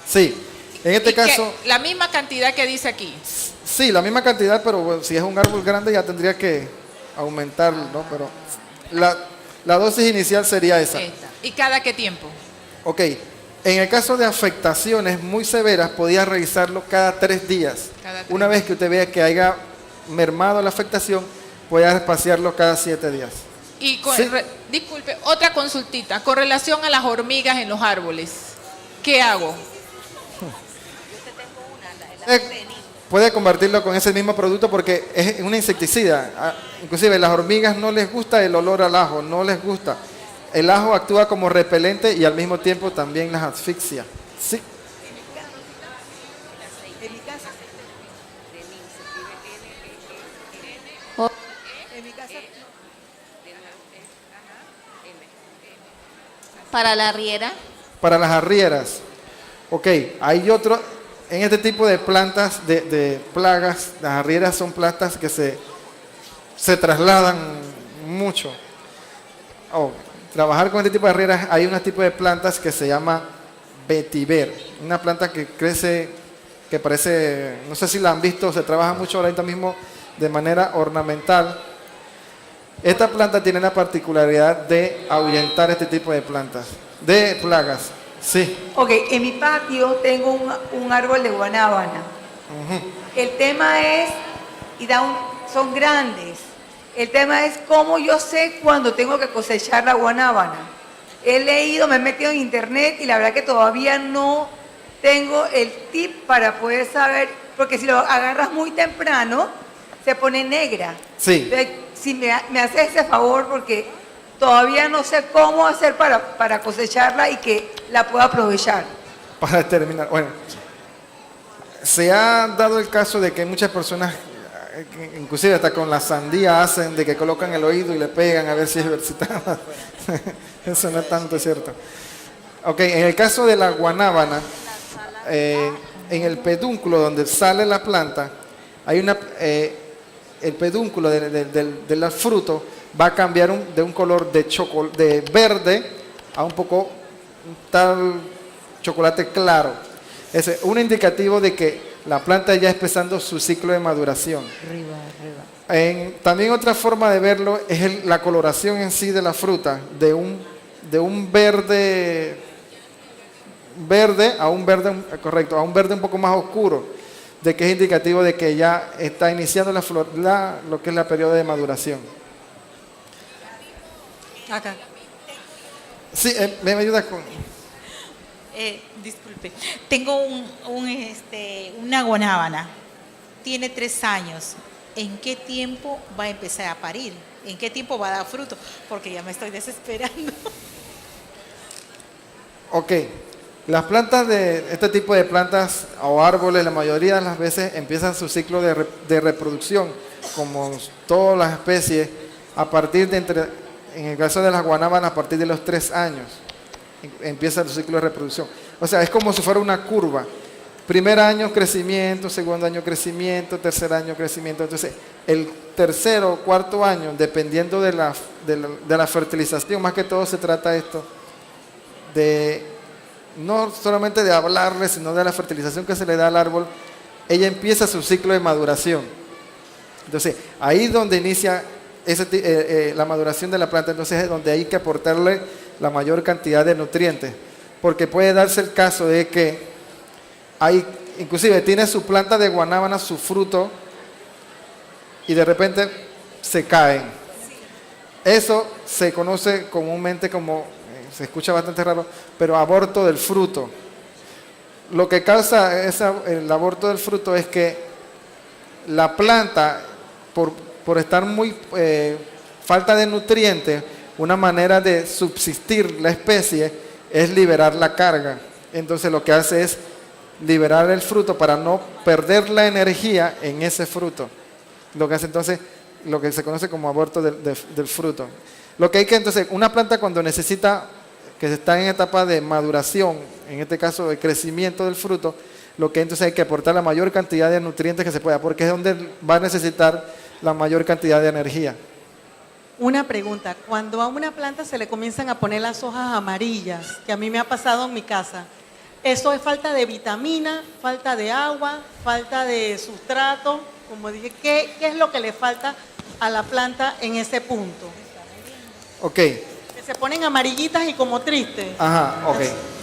Sí, en este caso... La misma cantidad que dice aquí. Sí, la misma cantidad, pero bueno, si es un árbol grande ya tendría que aumentarlo, ¿no? Pero la dosis inicial sería esa. ¿Y cada qué tiempo? Ok. En el caso de afectaciones muy severas, podía revisarlo cada 3 días. Una vez que usted vea que haya mermado la afectación, puede espaciarlo cada 7 días. Y disculpe, otra consultita. Con relación a las hormigas en los árboles, ¿qué hago? Puede convertirlo con ese mismo producto porque es un insecticida. Inclusive las hormigas no les gusta el olor al ajo, no les gusta. El ajo actúa como repelente y al mismo tiempo también las asfixia. Sí. Para la riera. Para las arrieras. Ok, hay otro. En este tipo de plantas de plagas, las arrieras son plantas que se trasladan mucho. Trabajar con este tipo de arrieras, hay un tipo de plantas que se llama vetiver, una planta que crece, que parece, no sé si la han visto, se trabaja mucho ahorita mismo de manera ornamental. Esta planta tiene la particularidad de ahuyentar este tipo de plantas, de plagas. Sí. Ok, en mi patio tengo un árbol de guanábana. El tema es, son grandes. El tema es cómo yo sé cuándo tengo que cosechar la guanábana. He leído, me he metido en internet y la verdad que todavía no tengo el tip para poder saber, porque si lo agarras muy temprano, se pone negra. Sí. Entonces, si me haces ese favor, porque todavía no sé cómo hacer para cosecharla y que la pueda aprovechar. Para terminar, bueno, se ha dado el caso de que muchas personas, inclusive hasta con la sandía, hacen de que colocan el oído y le pegan a ver si es versitada. Eso no es tanto cierto. Ok, en el caso de la guanábana, en el pedúnculo donde sale la planta, hay el pedúnculo del fruto va a cambiar de un color de verde a un poco tal chocolate claro. Ese es un indicativo de que la planta ya está empezando su ciclo de maduración. También otra forma de verlo es la coloración en sí de la fruta, de un verde a un verde, correcto, a un verde un poco más oscuro, de que es indicativo de que ya está iniciando lo que es la periodo de maduración. Acá. Sí, me ayuda con... Disculpe, tengo una guanábana, tiene 3 años. ¿En qué tiempo va a empezar a parir? ¿En qué tiempo va a dar fruto? Porque ya me estoy desesperando. Ok, las plantas de este tipo de plantas o árboles, la mayoría de las veces empiezan su ciclo de reproducción, como todas las especies, a partir de en el caso de las guanábanas, a partir de los 3 años. empieza el ciclo de reproducción. O sea, es como si fuera una curva. Primer año crecimiento, segundo año crecimiento, tercer año crecimiento. Entonces, el tercero o cuarto año, dependiendo de la fertilización, más que todo se trata esto, de no solamente de hablarle, sino de la fertilización que se le da al árbol, ella empieza su ciclo de maduración. Entonces, ahí es donde inicia la maduración de la planta, entonces es donde hay que aportarle la mayor cantidad de nutrientes, porque puede darse el caso de que inclusive tiene su planta de guanábana, su fruto, y de repente se caen. Eso se conoce comúnmente como, se escucha bastante raro, pero aborto del fruto. Lo que causa el aborto del fruto es que la planta, por estar muy falta de nutrientes, una manera de subsistir la especie es liberar la carga. Entonces lo que hace es liberar el fruto para no perder la energía en ese fruto. Lo que hace entonces lo que se conoce como aborto del fruto. Lo que hay que entonces, una planta cuando necesita, que está en etapa de maduración, en este caso de crecimiento del fruto, lo que entonces hay que aportar la mayor cantidad de nutrientes que se pueda, porque es donde va a necesitar la mayor cantidad de energía. Una pregunta, cuando a una planta se le comienzan a poner las hojas amarillas, que a mí me ha pasado en mi casa, ¿eso es falta de vitamina, falta de agua, falta de sustrato? Como dije, ¿qué es lo que le falta a la planta en ese punto? Ok. Que se ponen amarillitas y como tristes. Ajá, ok.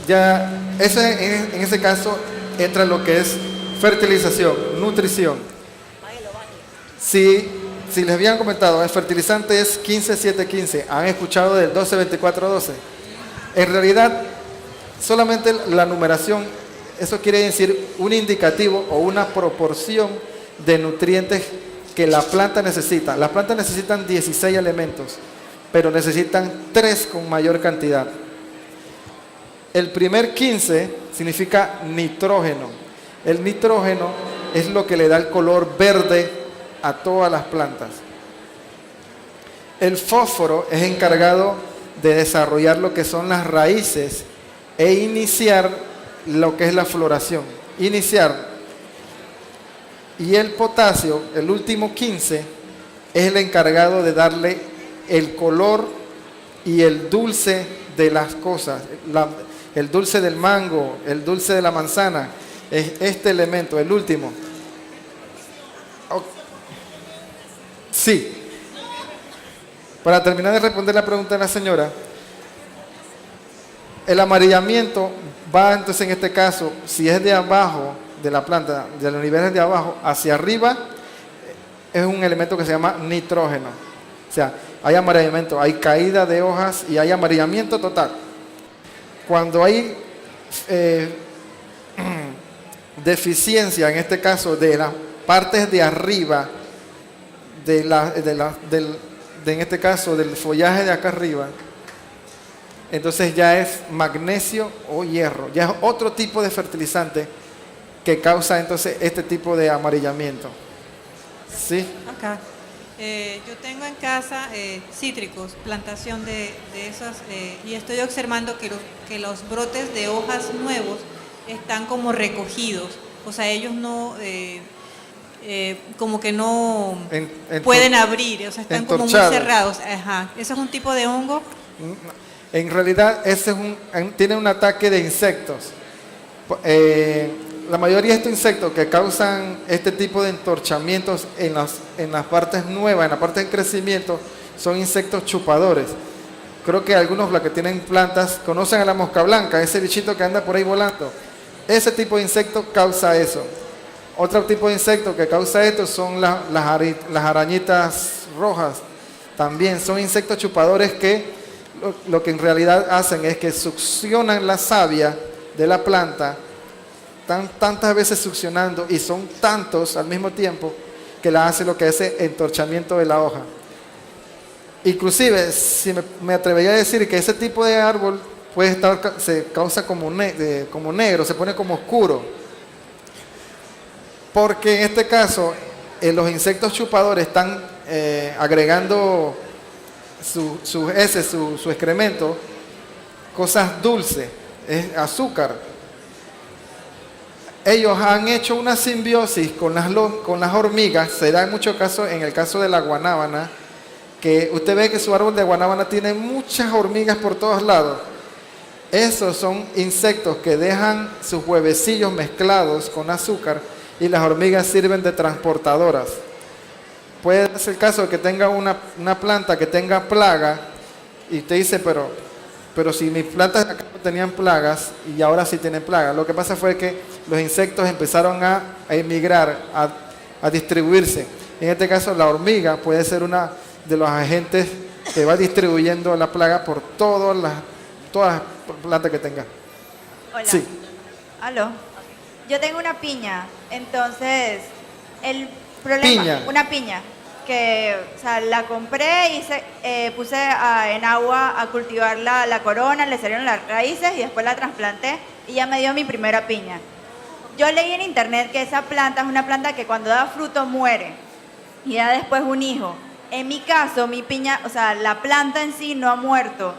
Ya, en ese caso entra lo que es fertilización, nutrición. Si les habían comentado, el fertilizante es 15-7-15. ¿Han escuchado del 12-24-12? En realidad, solamente la numeración, eso quiere decir un indicativo o una proporción de nutrientes que la planta necesita. Las plantas necesitan 16 elementos, pero necesitan 3 con mayor cantidad. El primer 15 significa nitrógeno. El nitrógeno es lo que le da el color verde a todas las plantas. El fósforo es encargado de desarrollar lo que son las raíces e iniciar lo que es la floración. Iniciar. Y el potasio, el último 15, es el encargado de darle el color y el dulce de las cosas. El dulce del mango, el dulce de la manzana, es este elemento, el último. Sí. Para terminar de responder la pregunta de la señora, el amarillamiento va entonces en este caso, si es de abajo de la planta, de los niveles de abajo hacia arriba, es un elemento que se llama nitrógeno. O sea, hay amarillamiento, hay caída de hojas y hay amarillamiento total. Cuando hay deficiencia, en este caso, de las partes de arriba, en este caso del follaje de acá arriba, entonces ya es magnesio o hierro, ya es otro tipo de fertilizante que causa entonces este tipo de amarillamiento. ¿Sí? Acá. Yo tengo en casa cítricos, plantación de esas, y estoy observando que los brotes de hojas nuevos están como recogidos, o sea, ellos no, como que no pueden abrir, o sea, están como muy cerrados. Ajá. ¿Eso es un tipo de hongo? En realidad, ese tiene un ataque de insectos. La mayoría de estos insectos que causan este tipo de entorchamientos en las partes nuevas, en la parte de crecimiento, son insectos chupadores. Creo que algunos, los que tienen plantas, conocen a la mosca blanca, ese bichito que anda por ahí volando. Ese tipo de insecto causa eso. Otro tipo de insecto que causa esto son las arañitas rojas. También son insectos chupadores que lo que en realidad hacen es que succionan la savia de la planta, tantas veces succionando, y son tantos al mismo tiempo que la hace lo que es entorchamiento de la hoja. Inclusive, si me atrevería a decir que ese tipo de árbol se causa como negro, se pone como oscuro, porque en este caso los insectos chupadores están agregando su excremento cosas dulces, es azúcar. Ellos han hecho una simbiosis con las hormigas. Se da en muchos casos, en el caso de la guanábana, que usted ve que su árbol de guanábana tiene muchas hormigas por todos lados. Esos son insectos que dejan sus huevecillos mezclados con azúcar y las hormigas sirven de transportadoras. Puede ser el caso de que tenga una planta que tenga plaga y usted dice, pero si mis plantas acá no tenían plagas y ahora sí tienen plagas. Lo que pasa fue que los insectos empezaron a emigrar, a distribuirse. En este caso, la hormiga puede ser una de los agentes que va distribuyendo la plaga por todas las plantas que tenga. Hola. Sí. Aló. Yo tengo una piña, entonces el problema, Piña. una piña que, o sea, la compré y puse en agua a cultivar la corona, le salieron las raíces y después la trasplanté y ya me dio mi primera piña. Yo leí en internet que esa planta es una planta que cuando da fruto muere y da después un hijo. En mi caso, mi piña, o sea, la planta en sí no ha muerto.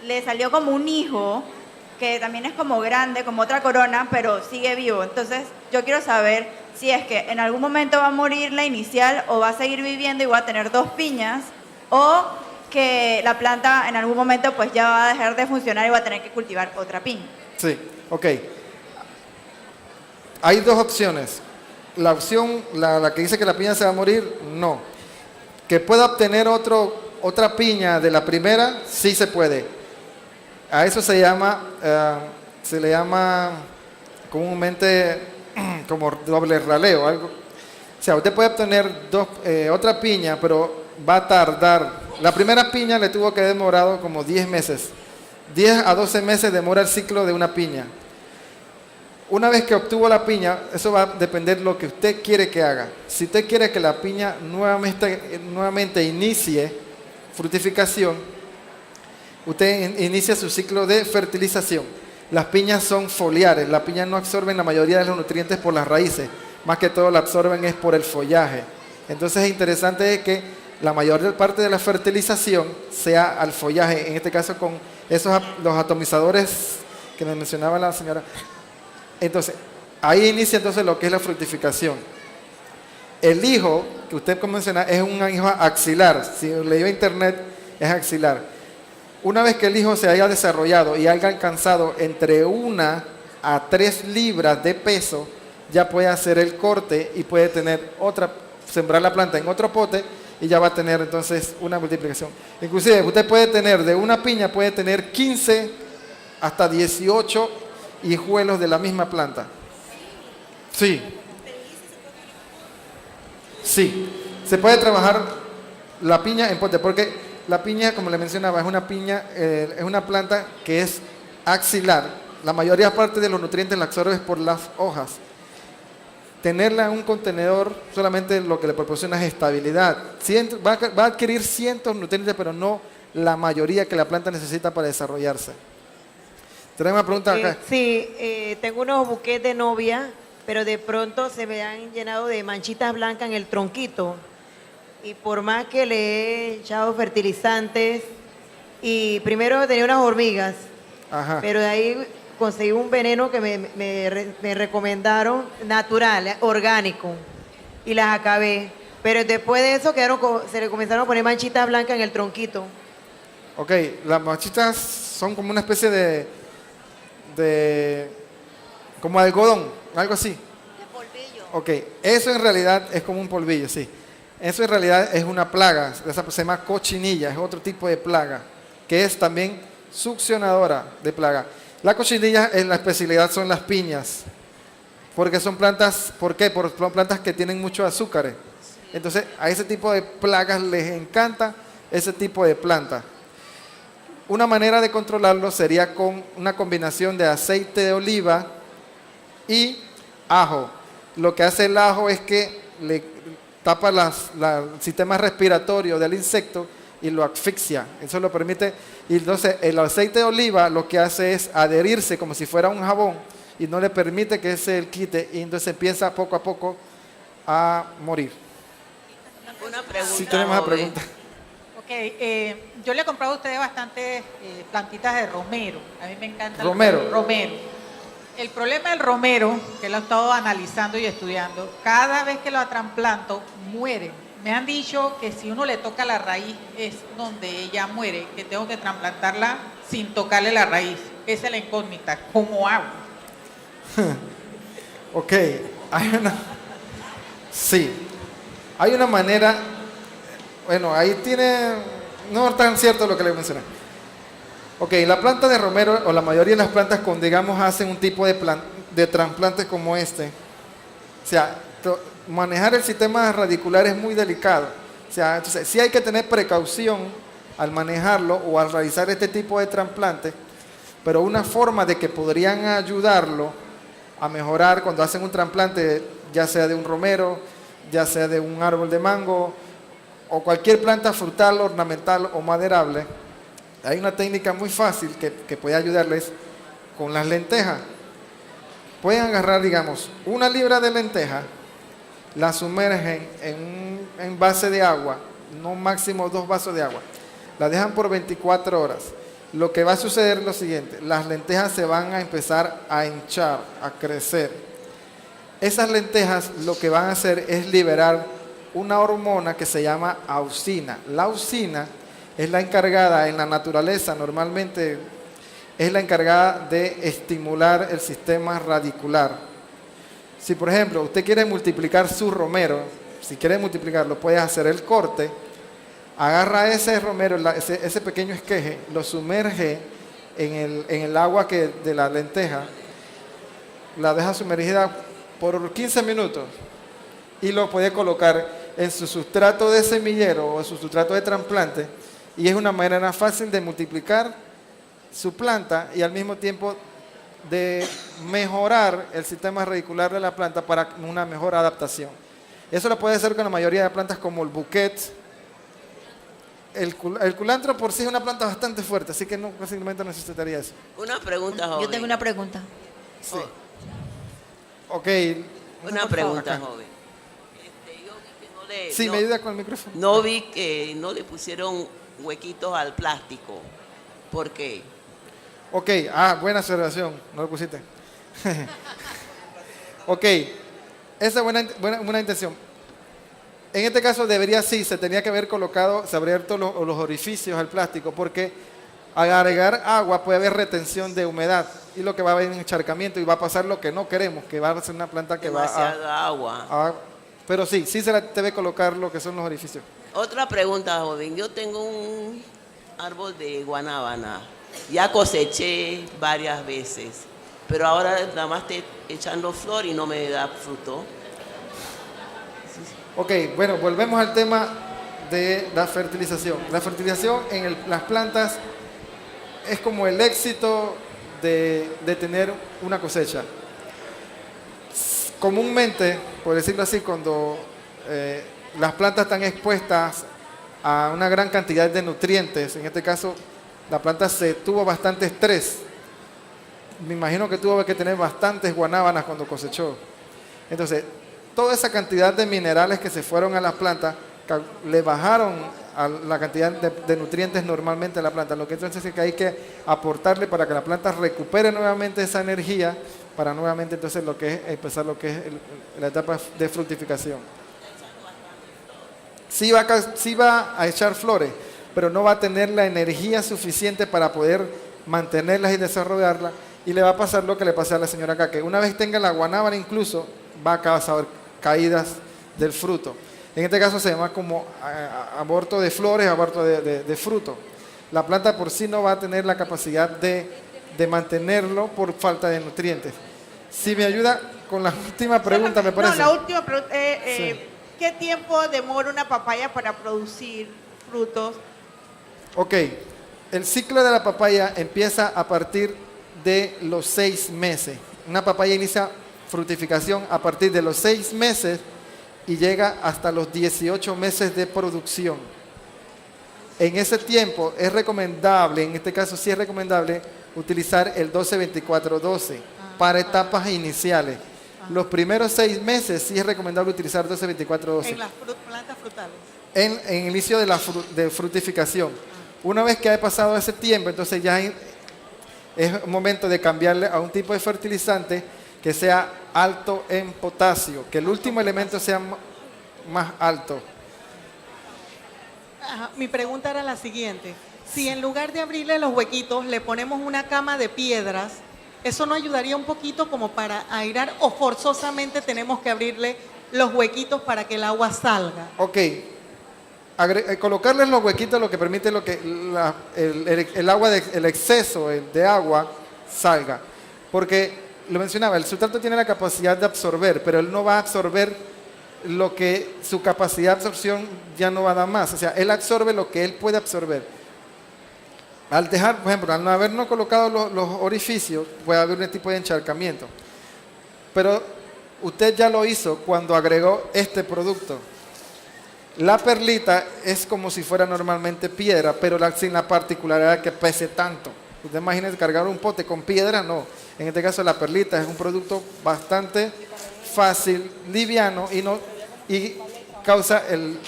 Le salió como un hijo que también es como grande, como otra corona, pero sigue vivo. Entonces, yo quiero saber si es que en algún momento va a morir la inicial o va a seguir viviendo y va a tener 2 piñas, o que la planta en algún momento pues ya va a dejar de funcionar y va a tener que cultivar otra piña. Sí, ok. Hay 2 opciones. La opción, la que dice que la piña se va a morir, no. Que pueda obtener otra piña de la primera, sí se puede. A eso se le llama comúnmente como doble raleo, algo. O sea, usted puede obtener otra piña, pero va a tardar. La primera piña le tuvo que demorado como 10 meses. 10 a 12 meses demora el ciclo de una piña. Una vez que obtuvo la piña, eso va a depender de lo que usted quiere que haga. Si usted quiere que la piña nuevamente inicie fructificación, usted inicia su ciclo de fertilización. Las piñas son foliares, las piñas no absorben la mayoría de los nutrientes por las raíces, más que todo la absorben es por el follaje. Entonces es interesante que la mayor parte de la fertilización sea al follaje, en este caso con los atomizadores que nos mencionaba la señora. Entonces, ahí inicia entonces lo que es la fructificación. El hijo, que usted menciona, es un hijo axilar. Si leyó internet, es axilar. Una vez que el hijo se haya desarrollado y haya alcanzado entre 1 a 3 libras de peso, ya puede hacer el corte y puede sembrar la planta en otro pote y ya va a tener entonces una multiplicación. Inclusive, usted puede tener, de una piña, puede tener 15 hasta 18 hijuelos de la misma planta. Sí. Sí. Se puede trabajar la piña en pote, porque la piña, como le mencionaba, es una planta que es axilar. La mayoría parte de los nutrientes la absorbe por las hojas. Tenerla en un contenedor solamente lo que le proporciona es estabilidad. Va a adquirir cientos de nutrientes, pero no la mayoría que la planta necesita para desarrollarse. ¿Tenemos una pregunta acá? Sí, tengo unos buquetes de novia, pero de pronto se me han llenado de manchitas blancas en el tronquito. Y por más que le he echado fertilizantes, y primero tenía unas hormigas, Ajá. pero de ahí conseguí un veneno que me recomendaron, natural, orgánico, y las acabé. Pero después de eso se le comenzaron a poner manchitas blancas en el tronquito. Ok, las manchitas son como una especie como algodón, algo así. De polvillo. Ok, eso en realidad es como un polvillo, sí. Eso en realidad es una plaga, esa se llama cochinilla, es otro tipo de plaga, que es también succionadora de plaga. La cochinilla en la especialidad son las piñas, porque son plantas, ¿por qué? Porque son plantas que tienen muchos azúcares. Entonces a ese tipo de plagas les encanta ese tipo de planta. Una manera de controlarlo sería con una combinación de aceite de oliva y ajo. Lo que hace el ajo es que le tapa el sistema respiratorio del insecto y lo asfixia. Eso lo permite. Y entonces el aceite de oliva lo que hace es adherirse como si fuera un jabón y no le permite que se quite, y entonces empieza poco a poco a morir. Una pregunta. Sí, tenemos una pregunta. Yo le he comprado a ustedes bastantes plantitas de romero. A mí me encanta Romero. el romero. El problema del romero, que lo he estado analizando y estudiando, cada vez que lo trasplanto, muere. Me han dicho que si uno le toca la raíz es donde ella muere, que tengo que trasplantarla sin tocarle la raíz. Esa es la incógnita. ¿Cómo hago? Ok, sí, hay una manera, bueno, ahí tiene, no es tan cierto lo que le mencioné. Ok, la planta de romero, o la mayoría de las plantas con, digamos, hacen un tipo de trasplante como este. O sea, manejar el sistema radicular es muy delicado. O sea, entonces sí hay que tener precaución al manejarlo o al realizar este tipo de trasplante, pero una forma de que podrían ayudarlo a mejorar cuando hacen un trasplante, ya sea de un romero, ya sea de un árbol de mango o cualquier planta frutal, ornamental o maderable, hay una técnica muy fácil que puede ayudarles con las lentejas. Pueden agarrar, digamos, 1 libra de lenteja, la sumergen en un envase de agua, no máximo 2 vasos de agua, la dejan por 24 horas. Lo que va a suceder es lo siguiente: las lentejas se van a empezar a hinchar, a crecer. Esas lentejas lo que van a hacer es liberar una hormona que se llama auxina. La auxina es la encargada en la naturaleza, normalmente es la encargada de estimular el sistema radicular. Si por ejemplo usted quiere multiplicar su romero, si quiere multiplicarlo, puede hacer el corte, agarra ese romero, ese pequeño esqueje, lo sumerge en el agua de la lenteja, la deja sumergida por 15 minutos y lo puede colocar en su sustrato de semillero o su sustrato de trasplante, y es una manera fácil de multiplicar su planta y al mismo tiempo de mejorar el sistema radicular de la planta para una mejor adaptación. Eso lo puede hacer con la mayoría de plantas como el bouquet. El culantro por sí es una planta bastante fuerte, así que no fácilmente necesitaría eso. Una pregunta, joven. Yo tengo una pregunta. Sí. Ok. Una pregunta, Acá. joven. Yo vi que no le... Sí, no, me ayuda con el micrófono. No vi que no le pusieron huequitos al plástico. ¿Por qué? Ok, buena observación, no lo pusiste. Ok, esa es buena intención. En este caso se tenía que haber colocado, se abierto los orificios al plástico, porque al agregar agua puede haber retención de humedad y lo que va a haber es encharcamiento y va a pasar lo que no queremos, que va a ser una planta que Demasiada agua. Pero sí se debe colocar lo que son los orificios. Otra pregunta, joven. Yo tengo un árbol de guanábana. Ya coseché varias veces, pero ahora nada más estoy echando flor y no me da fruto. Ok, bueno, volvemos al tema de la fertilización. La fertilización en las plantas es como el éxito de tener una cosecha. Comúnmente, por decirlo así, cuando las plantas están expuestas a una gran cantidad de nutrientes, en este caso la planta tuvo bastante estrés. Me imagino que tuvo que tener bastantes guanábanas cuando cosechó. Entonces, toda esa cantidad de minerales que se fueron a la planta le bajaron a la cantidad de nutrientes normalmente a la planta. Lo que entonces es que hay que aportarle para que la planta recupere nuevamente esa energía para nuevamente entonces empezar lo que es la etapa de fructificación. Sí va a echar flores, pero no va a tener la energía suficiente para poder mantenerlas y desarrollarlas, y le va a pasar lo que le pasó a la señora acá, que una vez tenga la guanábana incluso va a causar caídas del fruto. En este caso se llama como aborto de flores, aborto de fruto. La planta por sí no va a tener la capacidad de mantenerlo por falta de nutrientes. Si me ayuda con la última pregunta, me parece. No, la última pregunta. Sí. ¿Qué tiempo demora una papaya para producir frutos? Ok, el ciclo de la papaya empieza a partir de los 6 meses. Una papaya inicia fructificación a partir de los 6 meses y llega hasta los 18 meses de producción. En ese tiempo es recomendable, en este caso sí es recomendable, utilizar el 12-24-12 para etapas iniciales. Los primeros 6 meses sí es recomendable utilizar 12-24-12. En las plantas frutales. en el inicio de la fructificación. Una vez que ha pasado ese tiempo, entonces ya es momento de cambiarle a un tipo de fertilizante que sea alto en potasio, que el último elemento sea más alto. Ajá, mi pregunta era la siguiente. Si en lugar de abrirle los huequitos le ponemos una cama de piedras, ¿eso no ayudaría un poquito como para airar o forzosamente tenemos que abrirle los huequitos para que el agua salga? Ok. Colocarles los huequitos lo que permite el agua, el exceso de agua salga. Porque, lo mencionaba, el sustrato tiene la capacidad de absorber, pero él no va a absorber lo que su capacidad de absorción ya no va a dar más. O sea, él absorbe lo que él puede absorber. Al dejar, por ejemplo, al no habernos colocado los orificios, puede haber un tipo de encharcamiento. Pero usted ya lo hizo cuando agregó este producto. La perlita es como si fuera normalmente piedra, pero sin la particularidad que pese tanto. Usted imagina cargar un pote con piedra, no. En este caso la perlita es un producto bastante fácil, liviano y causa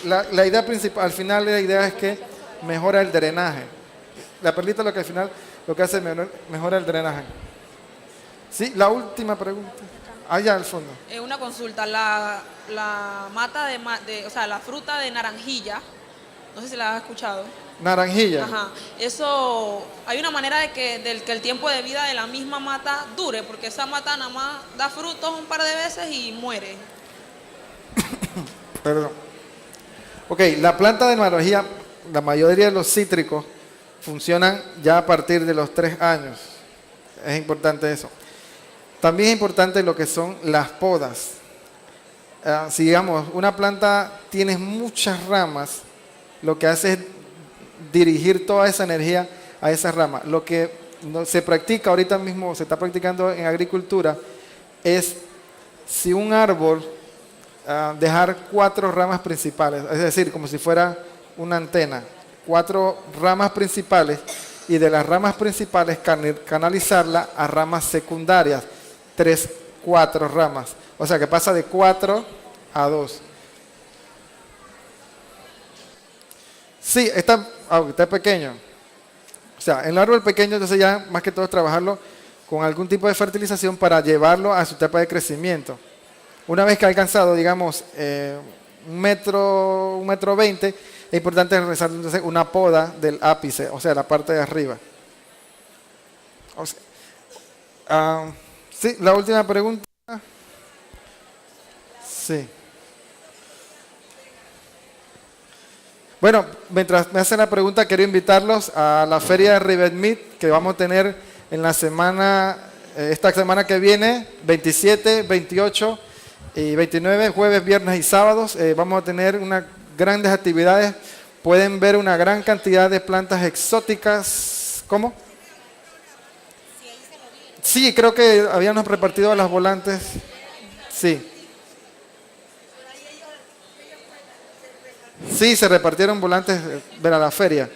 la idea principal. Al final la idea es que mejora el drenaje. La perlita lo que al final lo que hace es mejora el drenaje. Sí, la última pregunta. Allá al fondo. Una consulta, la mata o sea, la fruta de naranjilla, no sé si la has escuchado. Naranjilla. Ajá. Eso, hay una manera de que el tiempo de vida de la misma mata dure, porque esa mata nada más da frutos un par de veces y muere. Perdón. Ok, la planta de naranjilla, la mayoría de los cítricos funcionan ya a partir de los 3 años. Es importante eso. También es importante lo que son las podas. Si digamos, una planta tiene muchas ramas, lo que hace es dirigir toda esa energía a esas ramas. Lo que se practica ahorita mismo, se está practicando en agricultura, es si un árbol dejar 4 ramas principales, es decir, como si fuera una antena, 4 ramas principales, y de las ramas principales canalizarla a ramas secundarias, 3, 4 ramas. O sea que pasa de 4 a 2. Sí, está pequeño. O sea, en el árbol pequeño, entonces ya más que todo es trabajarlo con algún tipo de fertilización para llevarlo a su etapa de crecimiento. Una vez que ha alcanzado, digamos, 1,20 metros, es importante realizar entonces una poda del ápice, o sea, la parte de arriba. O sea, sí, la última pregunta. Sí. Bueno, mientras me hacen la pregunta, quiero invitarlos a la feria de Rivermeet que vamos a tener en la semana, esta semana que viene, 27, 28 y 29, jueves, viernes y sábados. Vamos a tener unas grandes actividades. Pueden ver una gran cantidad de plantas exóticas. ¿Cómo? Sí, creo que habíamos repartido las volantes. Sí. Sí, se repartieron volantes para la feria.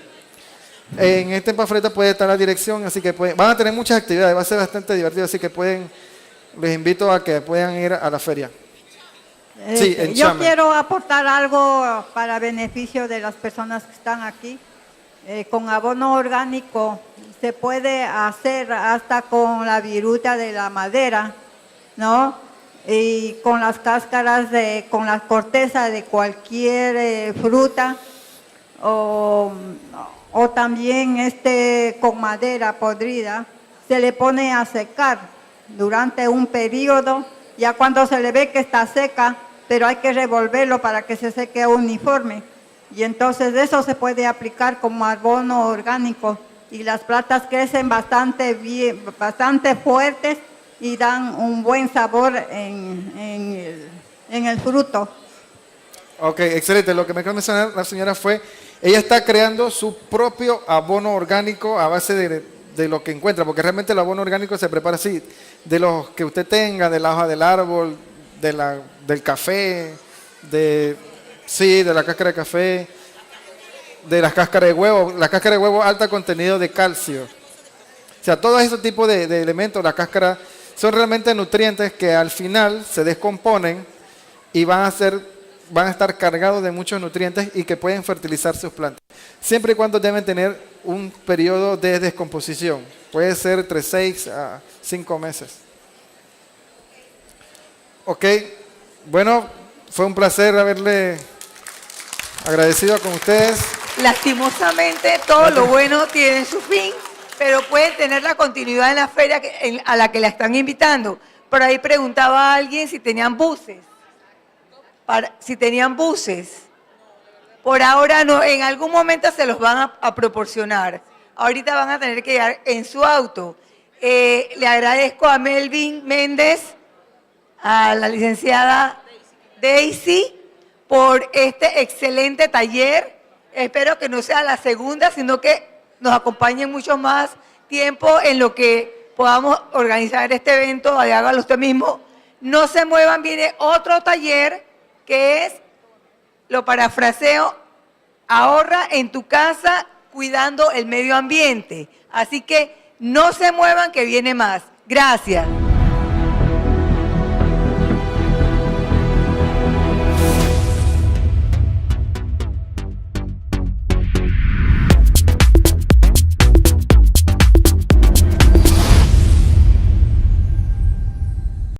En este panfleto puede estar la dirección, así que van a tener muchas actividades, va a ser bastante divertido, así que les invito a que puedan ir a la feria. Sí, en yo Chame. quiero aportar algo para beneficio de las personas que están aquí. Con abono orgánico se puede hacer hasta con la viruta de la madera, ¿no? Y con las cáscaras, con la corteza de cualquier fruta, o también con madera podrida, se le pone a secar durante un periodo, ya cuando se le ve que está seca, pero hay que revolverlo para que se seque uniforme. Y entonces eso se puede aplicar como abono orgánico y las plantas crecen bastante bien, bastante fuertes y dan un buen sabor en el fruto. Ok, excelente. Lo que me acaba de mencionar la señora fue, ella está creando su propio abono orgánico a base de lo que encuentra, porque realmente el abono orgánico se prepara así, de los que usted tenga, de la hoja del árbol, del café, de la cáscara de café, de las cáscaras de huevo. La cáscara de huevo alta contenido de calcio. O sea, todos esos tipos de elementos, la cáscara, son realmente nutrientes que al final se descomponen y van a ser van a estar cargados de muchos nutrientes y que pueden fertilizar sus plantas. Siempre y cuando deben tener un periodo de descomposición. Puede ser entre 6 a 5 meses. Ok, bueno, fue un placer haberle agradecido con ustedes. Lastimosamente, todo lo bueno tiene su fin, pero pueden tener la continuidad en la feria a la que la están invitando. Por ahí preguntaba a alguien si tenían buses. Si tenían buses. Por ahora no, en algún momento se los van a proporcionar. Ahorita van a tener que llegar en su auto. Le agradezco a Melvin Méndez, a la licenciada Daisy, por este excelente taller. Espero que no sea la segunda, sino que nos acompañen mucho más tiempo en lo que podamos organizar este evento. Hágalo usted mismo. No se muevan, viene otro taller que es, lo parafraseo, ahorra en tu casa cuidando el medio ambiente. Así que no se muevan, que viene más. Gracias.